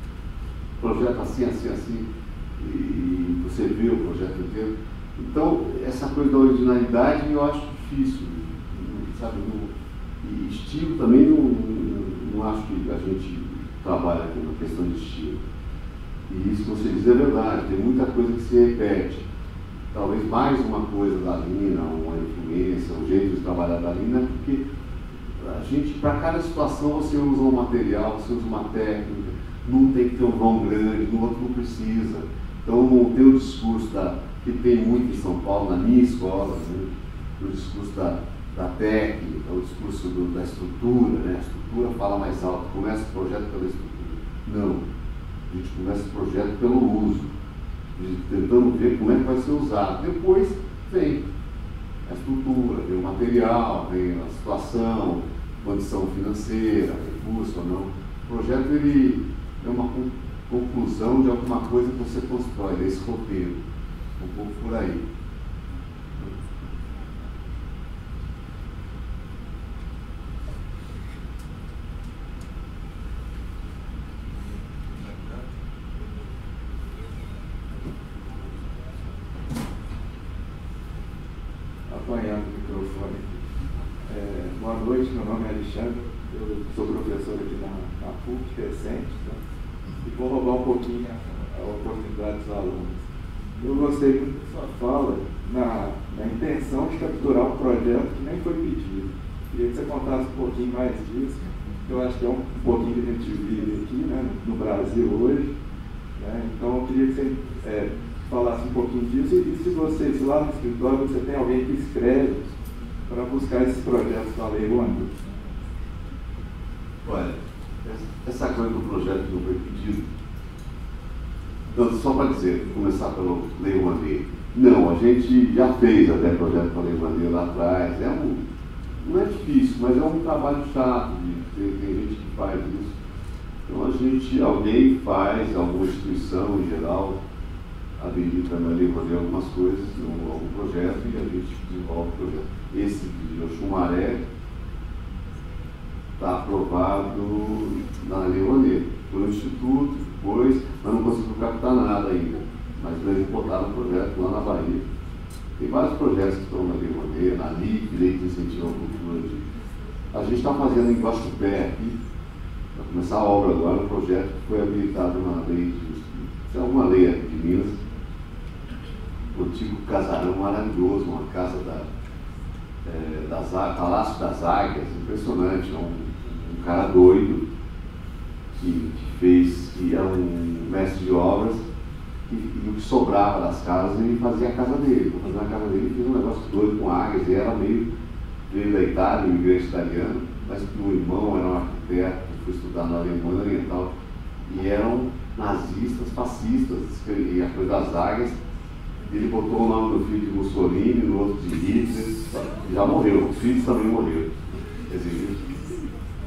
projeto assim, assim, assim, e você vê o projeto inteiro. Então, essa coisa da originalidade eu acho difícil, sabe? E estilo também não acho que a gente trabalha aqui na questão de estilo. E isso que você diz é verdade, tem muita coisa que se repete. Talvez mais uma coisa da Lina, uma influência, um jeito de trabalhar da Lina, porque a gente, para cada situação, você usa um material, você usa uma técnica, num tem que ter um vão grande, no outro não precisa. Então, não tem o discurso que tem muito em São Paulo, na minha escola, né? O discurso da técnica, o discurso da estrutura, né? A estrutura fala mais alto, começa o projeto pela estrutura. Não, a gente começa o projeto pelo uso, tentando ver como é que vai ser usado. Depois vem a estrutura, vem o material, vem a situação, condição financeira, recurso ou não. O projeto ele é uma conclusão de alguma coisa que você constrói, desse roteiro, um pouco por aí. Apanhando o microfone. Boa noite, meu nome é Alexandre, eu sou professor aqui na PUC, recente, tá? E vou roubar um pouquinho a oportunidade dos alunos. Eu gostei muito da sua fala na intenção de capturar um projeto que nem foi pedido. Queria que você contasse um pouquinho mais disso. Eu acho que é um pouquinho que a gente vive aqui, né, no Brasil hoje. Né? Então eu queria que você falasse um pouquinho disso e se lá no escritório você tem alguém que escreve para buscar esses projetos da Lei Rouanet. Olha, essa coisa do projeto que não foi pedido, então, só para dizer, começar pela Lei Rouanet. Não, a gente já fez até projeto para a Lei Rouanet lá atrás. Não é difícil, mas é um trabalho chato, tem gente que faz isso. Então alguém faz, alguma instituição em geral, habilita na Lei Rouanet algumas coisas, algum projeto, e a gente desenvolve o projeto. Esse de Oxumaré está aprovado na Lei Rouanet, pelo Instituto, depois, mas não conseguiu captar nada ainda. Mas eles botaram um projeto lá na Bahia. Tem vários projetos que estão na Lei Rouanet, na LIC, Lei de Incentivo à Cultura. A gente está fazendo em Guaxupé aqui, para começar a obra agora, um projeto que foi habilitado na lei de alguma lei aqui de Minas, o antigo casarão maravilhoso, uma casa Palácio das Águias, impressionante, um cara doido que era um mestre de obras e o que sobrava das casas ele fazia a casa dele. Para fazer a casa dele, ele fez um negócio doido com águias, e era veio da Itália, um imigrante italiano, mas o irmão era um arquiteto, foi estudar na Alemanha e tal, e eram nazistas, fascistas, e a coisa das águias. Ele botou o nome do filho de Mussolini, no outro de Hitler, e já morreu, os filhos também morreram. Quer dizer,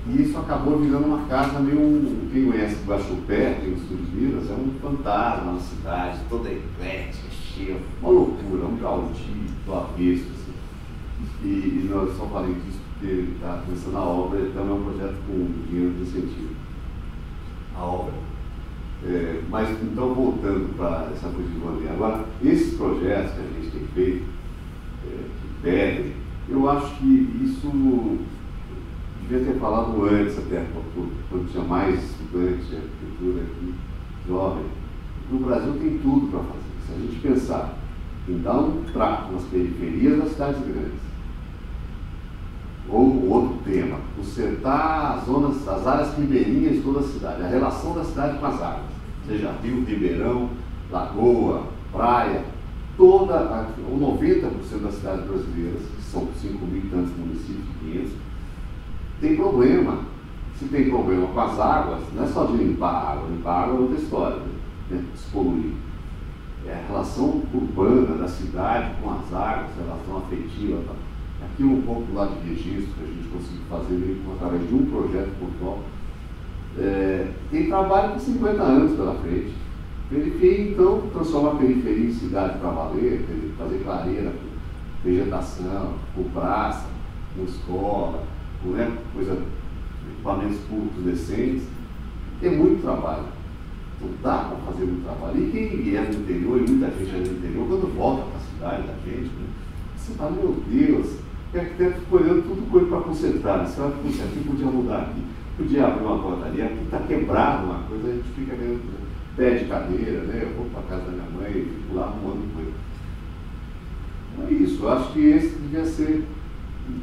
e isso acabou virando uma casa meio, quem conhece o Guaxupé, tem os Sul de Minas, é um fantasma na cidade, toda eclética, cheia, uma loucura, um Gaudí do avesso. Assim. E nós só falei disso porque ele está começando a obra, ele também é um projeto com dinheiro de incentivo. A obra. Mas então, voltando para essa coisa de maneira. Agora, esses projetos que a gente tem feito, que pedem, eu acho que isso devia ter falado antes, até quando tinha mais estudantes de arquitetura aqui, jovem. No Brasil tem tudo para fazer. Se a gente pensar em dar um trato nas periferias das cidades grandes, ou outro tema, consertar as áreas ribeirinhas de toda a cidade, a relação da cidade com as águas, seja rio, ribeirão, lagoa, praia, ou 90% das cidades brasileiras, que são 5.000 e tantos municípios, 500, tem problema. Se tem problema com as águas, não é só de limpar a água é outra história, né? Despoluir. É a relação urbana da cidade com as águas, a relação afetiva. Tá? Aqui um pouco do lado de registro que a gente conseguiu fazer através de um projeto pontual. Tem trabalho com 50 anos pela frente. Periferia, então, transforma a periferia em cidade para valer, fazer clareira, com vegetação, com praça, com escola, com equipamentos públicos decentes. Tem muito trabalho. Então dá para fazer muito trabalho. E quem é do interior, e muita gente é do interior, quando volta para a cidade da gente, né, você fala, meu Deus, o arquiteto ficou olhando tudo coisa para concentrar. Você vai concentrar aqui, podia mudar aqui, podia abrir uma portaria, aqui está quebrado uma coisa, a gente fica vendo pé de cadeira, né? Eu vou para a casa da minha mãe e fico lá arrumando coisa. Então é isso, eu acho que esse devia ser,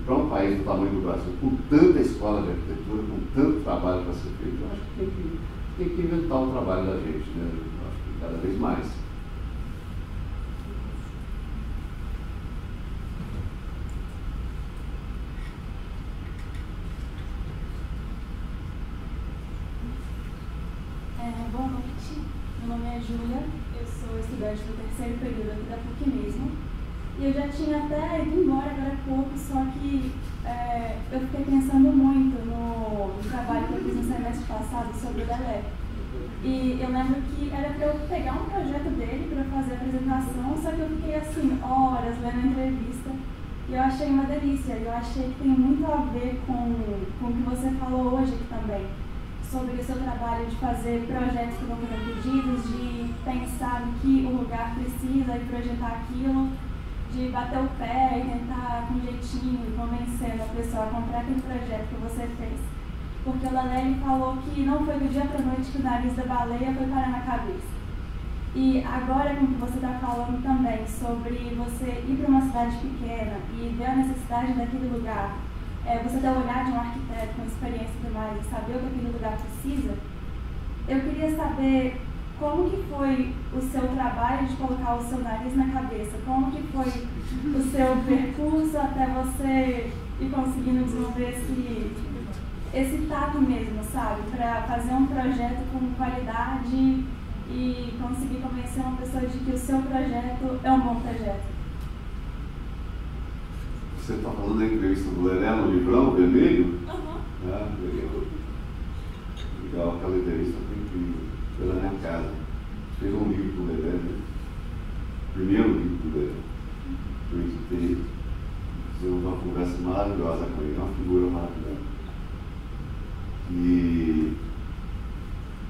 para um país do tamanho do Brasil, com tanta escola de arquitetura, com tanto trabalho para ser feito, eu acho que tem que inventar o trabalho da gente, né? Eu acho que cada vez mais. Boa noite, meu nome é Júlia, eu sou estudante do terceiro período aqui da PUC mesmo. E eu já tinha até ido embora agora há pouco, só que eu fiquei pensando muito no trabalho que eu fiz no semestre passado sobre o Delé. E eu lembro que era para eu pegar um projeto dele para fazer a apresentação, só que eu fiquei assim, horas lendo a entrevista, e eu achei uma delícia. Eu achei que tem muito a ver com o que você falou hoje aqui também, sobre o seu trabalho de fazer projetos que não foram pedidos, de pensar no que o lugar precisa e projetar aquilo, de bater o pé e tentar com jeitinho, convencendo a pessoa a comprar aquele projeto que você fez. Porque o Lelé falou que não foi do dia para a noite que o nariz da baleia foi parar na cabeça. E agora, como você está falando também sobre você ir para uma cidade pequena e ver a necessidade daquele lugar, você ter o olhar de um arquiteto com experiência e mais, saber o que aquele lugar precisa, eu queria saber como que foi o seu trabalho de colocar o seu nariz na cabeça, como que foi o seu percurso até você ir conseguindo desenvolver esse tato mesmo, sabe, para fazer um projeto com qualidade e conseguir convencer uma pessoa de que o seu projeto é um bom projeto. Você está falando da entrevista do Lelé no Livrão Vermelho? Aham. Legal, aquela entrevista foi incrível. Foi na minha casa. Fez um livro do Lelé, né? Primeiro livro do Lelé. Eu editei. Fizemos uma conversa maravilhosa com ele, uma figura maravilhosa. E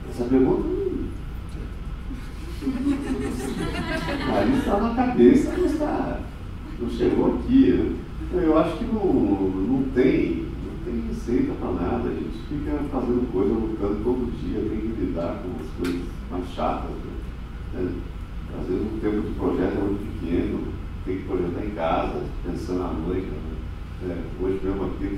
essa pergunta aí está na cabeça, mas não chegou aqui, né? Eu acho que não tem receita para nada. A gente fica fazendo coisa, lutando todo dia, tem que lidar com as coisas mais chatas, né? Às vezes o tempo do projeto é muito pequeno, tem que projetar em casa, pensando à noite, né?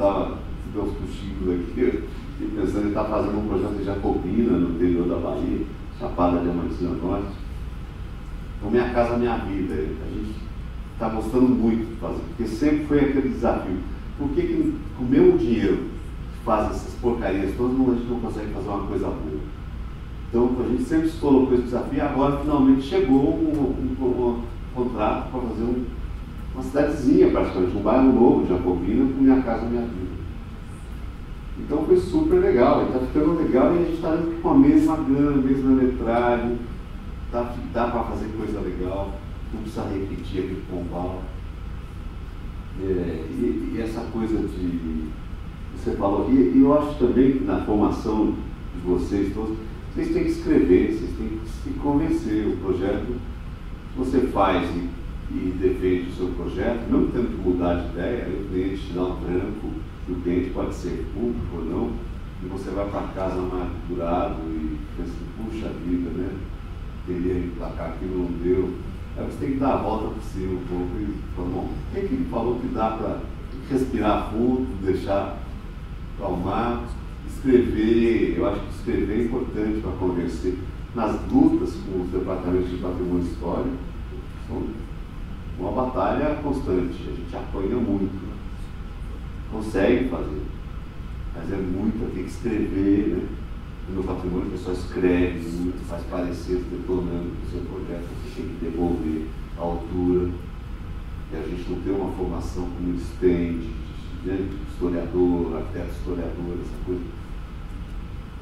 estava dando uns cochilos aqui, e pensando em estar fazendo um projeto de Jacobina, no interior da Bahia, Chapada Diamantina Norte. Então, Minha Casa Minha Vida, a gente está gostando muito de fazer, porque sempre foi aquele desafio. Por que com o meu dinheiro que faz essas porcarias todas, a gente não consegue fazer uma coisa boa? Então, a gente sempre se colocou esse desafio e agora finalmente chegou um contrato para fazer uma cidadezinha, praticamente, um bairro novo de Jacobina, com Minha Casa Minha Vida. Então foi super legal, está ficando legal e a gente está indo com a mesma grana, a mesma metragem, dá para fazer coisa legal, não precisa repetir aquele Pombal. E essa coisa de, você falou, e eu acho também que na formação de vocês todos, vocês têm que escrever, vocês têm que se convencer. O projeto que você faz e defende o seu projeto, não tendo que mudar de ideia, aí o cliente te dá um tranco, e o cliente pode ser público ou não, e você vai para casa amargurado e pensa, puxa vida, né? Queria emplacar aquilo, não deu. Aí você tem que dar a volta por cima um pouco e falar, bom, o que ele falou que dá para respirar fundo, deixar acalmar, escrever? Eu acho que escrever é importante para convencer. Nas lutas com os departamentos de patrimônio histórico, são uma batalha constante, a gente apanha muito, né? Consegue fazer, mas é muito, tem que escrever, né? No patrimônio o pessoal escreve muito, faz parecer detonando o seu projeto, você tem que devolver a altura, e a gente não tem uma formação como eles têm, de historiador, arquiteto historiador, essa coisa.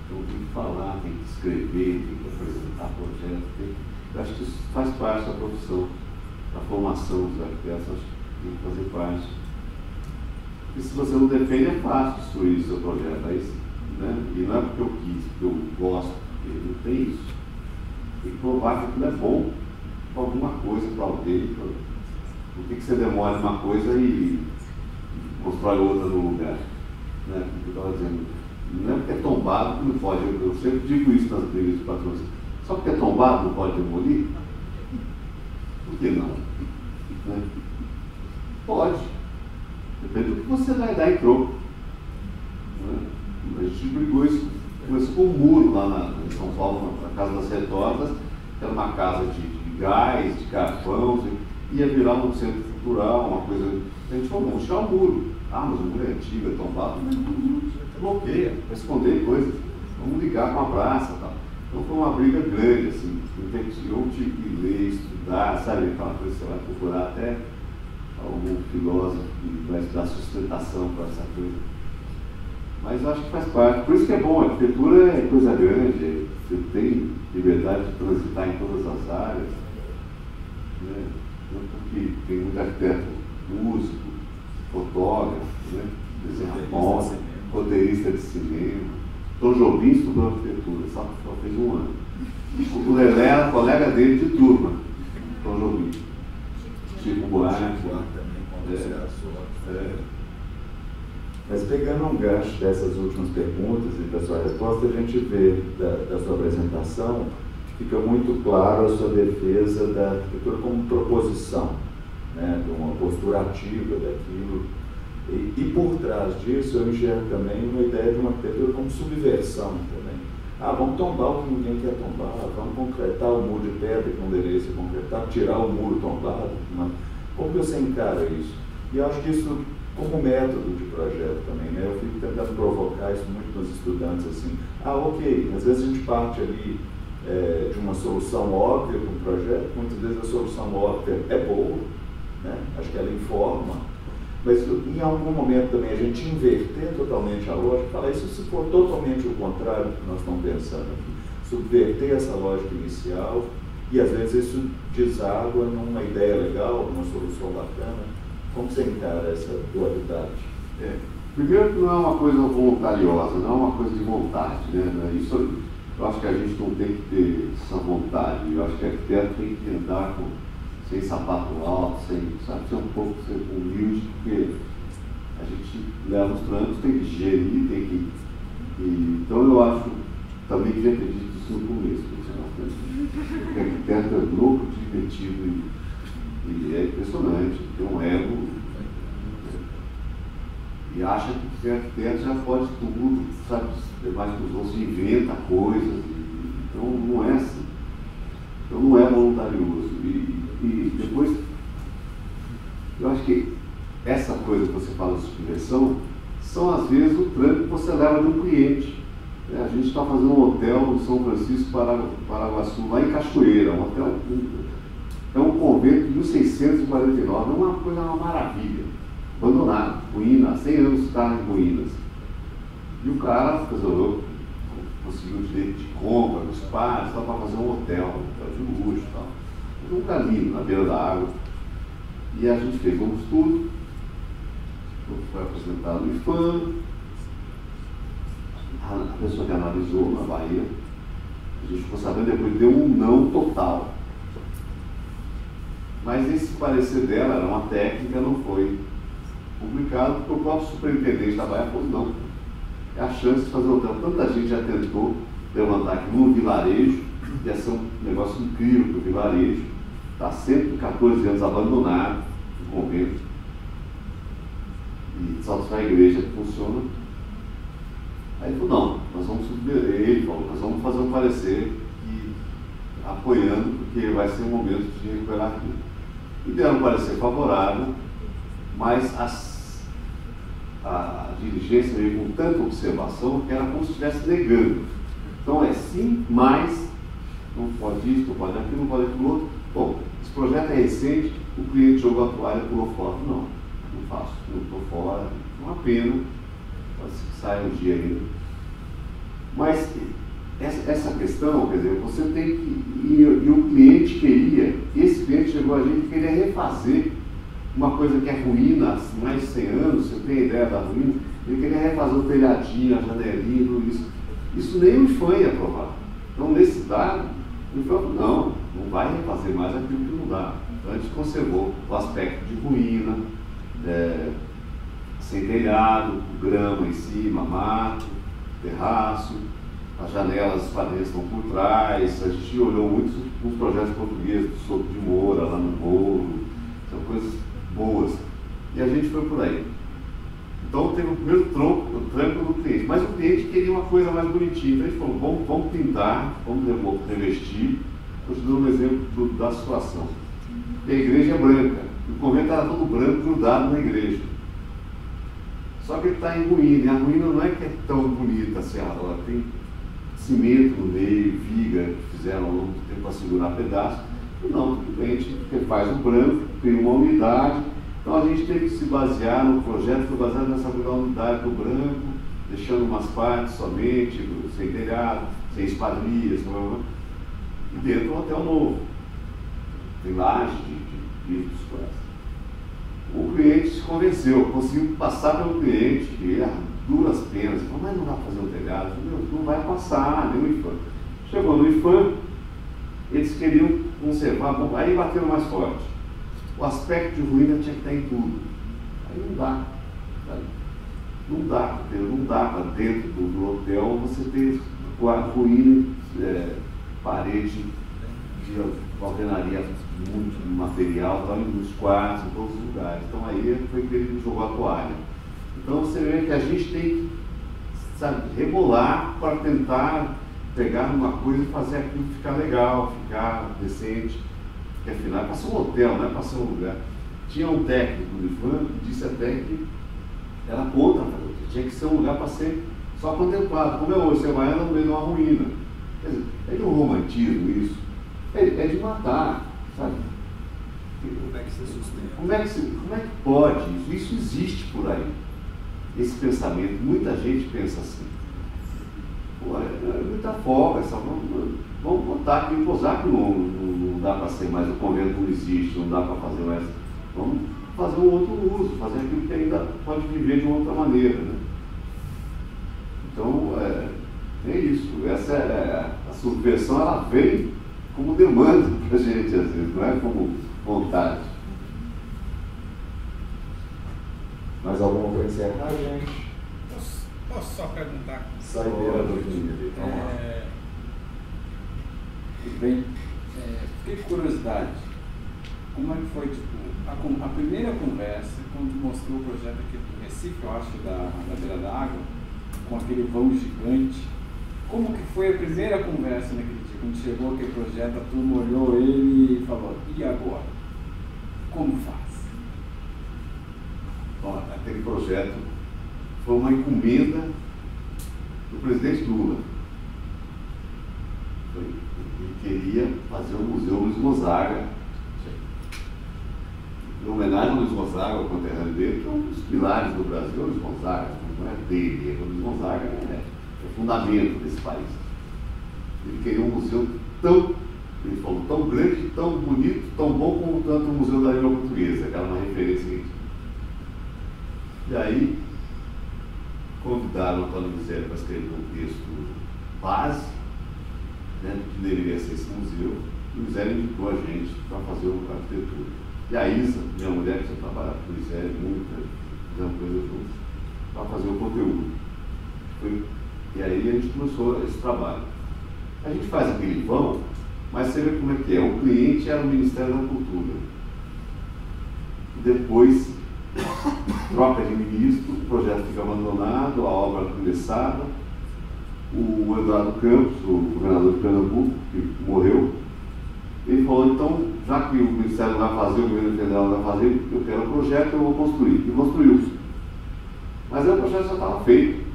Então tem que falar, tem que escrever, tem que apresentar projeto, eu acho que isso faz parte da profissão, da formação dos arquitetos, acho que tem que fazer parte. E se você não defende, é fácil destruir o seu projeto, aí, né? E não é porque eu quis, porque eu gosto, porque não tem isso. Tem que provar que aquilo é bom para alguma coisa, para alguém. Por que você demora uma coisa e constrói outra no lugar? Né? Como eu estava dizendo, não é porque é tombado que não pode. Eu sempre digo isso nas brigas de patrões. Só porque é tombado não pode demolir? Por que não? Né? Pode. Depende do que você vai dar em troco. Né? A gente brigou isso, começou com um muro lá em São Paulo, na Casa das Retortas, que era uma casa de gás, de carvão, ia virar um centro cultural, uma coisa. A gente falou, vamos tirar o muro. Ah, mas o muro é antigo, é tombado, bloqueia, vai esconder coisas. Vamos ligar com a praça e tal. Então foi uma briga grande, assim, eu tive que ler, estudar, sabe, aquela coisa que você vai procurar até algum filósofo que vai dar sustentação para essa coisa. Mas eu acho que faz parte. Por isso que é bom, a arquitetura é coisa grande, você tem liberdade de transitar em todas as áreas. Né? Porque tem muito arquiteto, músico, fotógrafo, né? Desenhador, roteirista de cinema. Tom Jobim estudou arquitetura, só fez um ano. O Lelé era colega dele de turma, Tom Jobim. Chico Buarque. Mas pegando um gancho dessas últimas perguntas e da sua resposta, a gente vê da sua apresentação, fica muito claro a sua defesa da arquitetura como proposição, né, de uma postura ativa daquilo. E por trás disso eu enxergo também uma ideia de uma arquitetura como subversão também. Ah, vamos tombar o que ninguém quer tombar, vamos concretar o muro de pedra que não deveria ser concretado, tirar o muro tombado. Como que você encara isso? E eu acho que isso como método de projeto também, né? Eu fico tentando provocar isso muito nos estudantes, assim, ok, às vezes a gente parte ali de uma solução óbvia para um projeto, muitas vezes a solução óbvia é boa, né? Acho que ela informa, mas em algum momento também a gente inverter totalmente a lógica, falar isso se for totalmente o contrário do que nós estamos pensando aqui, subverter essa lógica inicial, e às vezes isso deságua numa ideia legal, numa solução bacana. Como você encara essa dualidade? Primeiro que não é uma coisa voluntariosa, não é uma coisa de vontade, né? Isso eu acho que a gente não tem que ter essa vontade. Eu acho que a arquiteto tem que andar sem sapato alto, sem, sabe, ser um pouco humilde, porque a gente leva os trancos, tem que gerir, tem que. Então eu acho também que já acredito isso no começo, porque arquiteto é louco, divertido e é impressionante, tem um ego. E acha que ser arquiteto já pode tudo, sabe, mais que os outros, inventa coisas. Então não é assim. Então não é voluntarioso. E depois, eu acho que essa coisa que você fala de subversão são às vezes o trampo que você leva de um cliente. A gente está fazendo um hotel em São Francisco, Paraguaçu, lá em Cachoeira, um hotel, é um convento de 1649, é uma coisa, uma maravilha, abandonado, ruína, há 100 anos está em ruínas. E o cara resolveu, conseguiu o direito de compra dos pais, para fazer um hotel de luxo e tal. Um caminho na beira da água. E a gente fez um estudo, foi apresentado no IFAM, a pessoa que analisou na Bahia, a gente ficou sabendo depois, deu um não total. Mas esse parecer dela era uma técnica, não foi publicado, porque o próprio superintendente da Bahia falou, não, é a chance de fazer um hotel. Tanta gente já tentou levantar aqui num vilarejo, ia ser um negócio incrível para o vilarejo, está 114 anos abandonado, no convento, e só a igreja que funciona. Aí ele falou, não, nós vamos submeter, ele falou, nós vamos fazer um parecer e, apoiando, porque vai ser um momento de recuperar aquilo. E deram um parecer favorável, mas a dirigência veio com tanta observação que era como se estivesse negando. Então é sim, mas não pode isso, não pode aquilo, não pode aquilo outro. Bom, esse projeto é recente, o cliente jogou a toalha e pulou fora. Não faço, não estou fora, uma pena. Sai um dia ainda. Mas essa questão, quer dizer, você tem que. E o cliente queria, esse cliente chegou a gente e queria refazer uma coisa que é ruína há mais de 100 anos, você tem ideia da ruína, ele queria refazer o telhadinho, a janelinha, tudo isso. Isso nem o IFAM ia aprovar. Então, nesse dado, o IFAM falou, não vai refazer mais aquilo que não dá. Então, a gente conservou o aspecto de ruína, sem telhado, grama em cima, mato, terraço, as janelas, as paredes estão por trás. A gente olhou muitos projetos portugueses, do Sopo de Moura, lá no Morro, são coisas boas. E a gente foi por aí. Então teve o primeiro tranco do cliente, mas o cliente queria uma coisa mais bonitinha. Então a gente falou, vamos pintar, vamos revestir. Estou te dando um exemplo da situação. E a igreja é branca, o convento era todo branco, grudado na igreja. Só que ele está em ruína, e a ruína não é que é tão bonita assim, ela tem cimento no meio, viga que fizeram ao longo do tempo para segurar pedaço. Não, a gente refaz o branco, tem uma umidade, então a gente teve que se basear no projeto, foi baseado nessa umidade do branco, deixando umas partes somente, sem telhado, sem esquadrias, e dentro um hotel novo, tem laje de vidros quase. O cliente se convenceu, conseguiu passar pelo cliente, que era duras penas, falou, mas não vai fazer um telhado, não vai passar, nem o IFAM. Chegou no IFAM, eles queriam conservar, aí bateram mais forte. O aspecto de ruína tinha que estar em tudo. Aí não dá, sabe? Não dá para dentro do hotel você ter ruína, parede de alvenaria, muito material, tá, nos quartos, em todos os lugares. Então aí foi que ele jogou a toalha. Então você vê que a gente tem que, sabe, rebolar para tentar pegar uma coisa e fazer aquilo ficar legal, ficar decente. Porque afinal é para ser um hotel, não é para ser um lugar. Tinha um técnico do IFAM que disse até que era contra, tinha que ser um lugar para ser só contemplado. Como é hoje, você vai andar no meio de uma ruína. Quer dizer, é de um romantismo isso. É de matar, sabe? Como é que você sustenta? Como é que pode? Isso existe por aí. Esse pensamento, muita gente pensa assim. Pô, é muita folga, vamos botar aqui em Posac, não dá para ser mais, o convento não existe, não dá para fazer mais. Vamos fazer um outro uso, fazer aquilo que ainda pode viver de uma outra maneira, né? Então, é isso. Essa a subversão, ela vem como demanda para a gente, às vezes, não é como vontade. Mais alguma coisa encerrar, gente? Posso só perguntar? Saideira do fim. Vamos lá. Tudo bem? Fiquei com curiosidade. como é que foi, tipo, a primeira conversa, quando mostrou o projeto aqui do Recife, eu acho, da beira da água, com aquele vão gigante, como que foi a primeira conversa naquele dia? Quando chegou aquele projeto, a turma olhou ele e falou, e agora? Como faz? Bom, aquele projeto foi uma encomenda do presidente Lula. Ele queria fazer o Museu Luiz Gonzaga, em homenagem ao Luiz Gonzaga, ao conterrâneo dele, que é um dos pilares do Brasil. Luiz Gonzaga, não é dele, o Luiz Gonzaga é o fundamento desse país. Ele queria um museu tão, ele falou, tão grande, tão bonito, tão bom como tanto o Museu da Língua Portuguesa, que era uma referência. E aí, convidaram o Antônio Misério para escrever um texto base, né, que deveria ser esse museu, e o Misério indicou a gente para fazer a arquitetura. E a Isa, minha mulher, que já trabalha com o Misério muito, fizemos coisas juntos, para fazer o conteúdo. E aí a gente começou esse trabalho. A gente faz aquele vão, mas você vê como é que é. O cliente era o Ministério da Cultura. Depois, troca de ministro, o projeto fica abandonado, a obra começada. O Eduardo Campos, o governador de Pernambuco, que morreu, ele falou, então, já que o Ministério vai fazer, o governo federal vai fazer, eu quero o projeto, eu vou construir. E construiu-se. Mas aí o projeto já estava feito.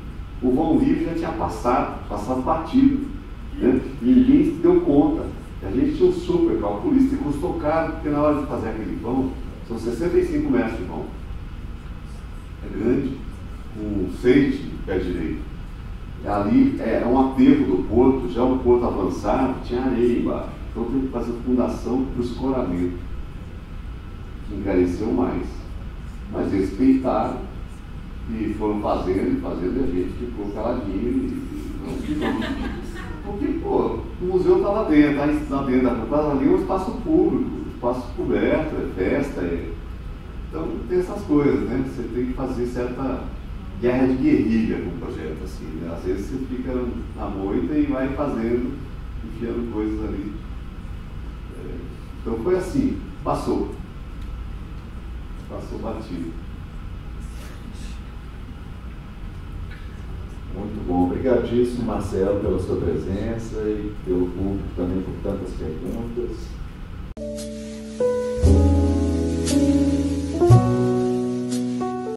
O vão livre já tinha passado batido. Né? E ninguém se deu conta. A gente tinha um super calculista e custou caro, porque na hora de fazer aquele vão, são 65 metros de vão. É grande, com 6 de pé direito. Ali é um aterro do porto, já o porto avançado, tinha areia embaixo. Então tem que fazer fundação para o escoramento, que encareceu mais. Mas eles peitaram e foram fazendo, e a gente ficou caladinho e porque, pô, o museu está lá dentro, está dentro da casa ali, é um espaço público, espaço coberto, é festa, então tem essas coisas, né? Você tem que fazer certa guerra de guerrilha com o projeto, assim, né? Às vezes você fica na moita e vai fazendo, enfiando coisas ali. Então foi assim, passou batido. Muito bom, obrigadíssimo, Marcelo, pela sua presença e pelo público também por tantas perguntas.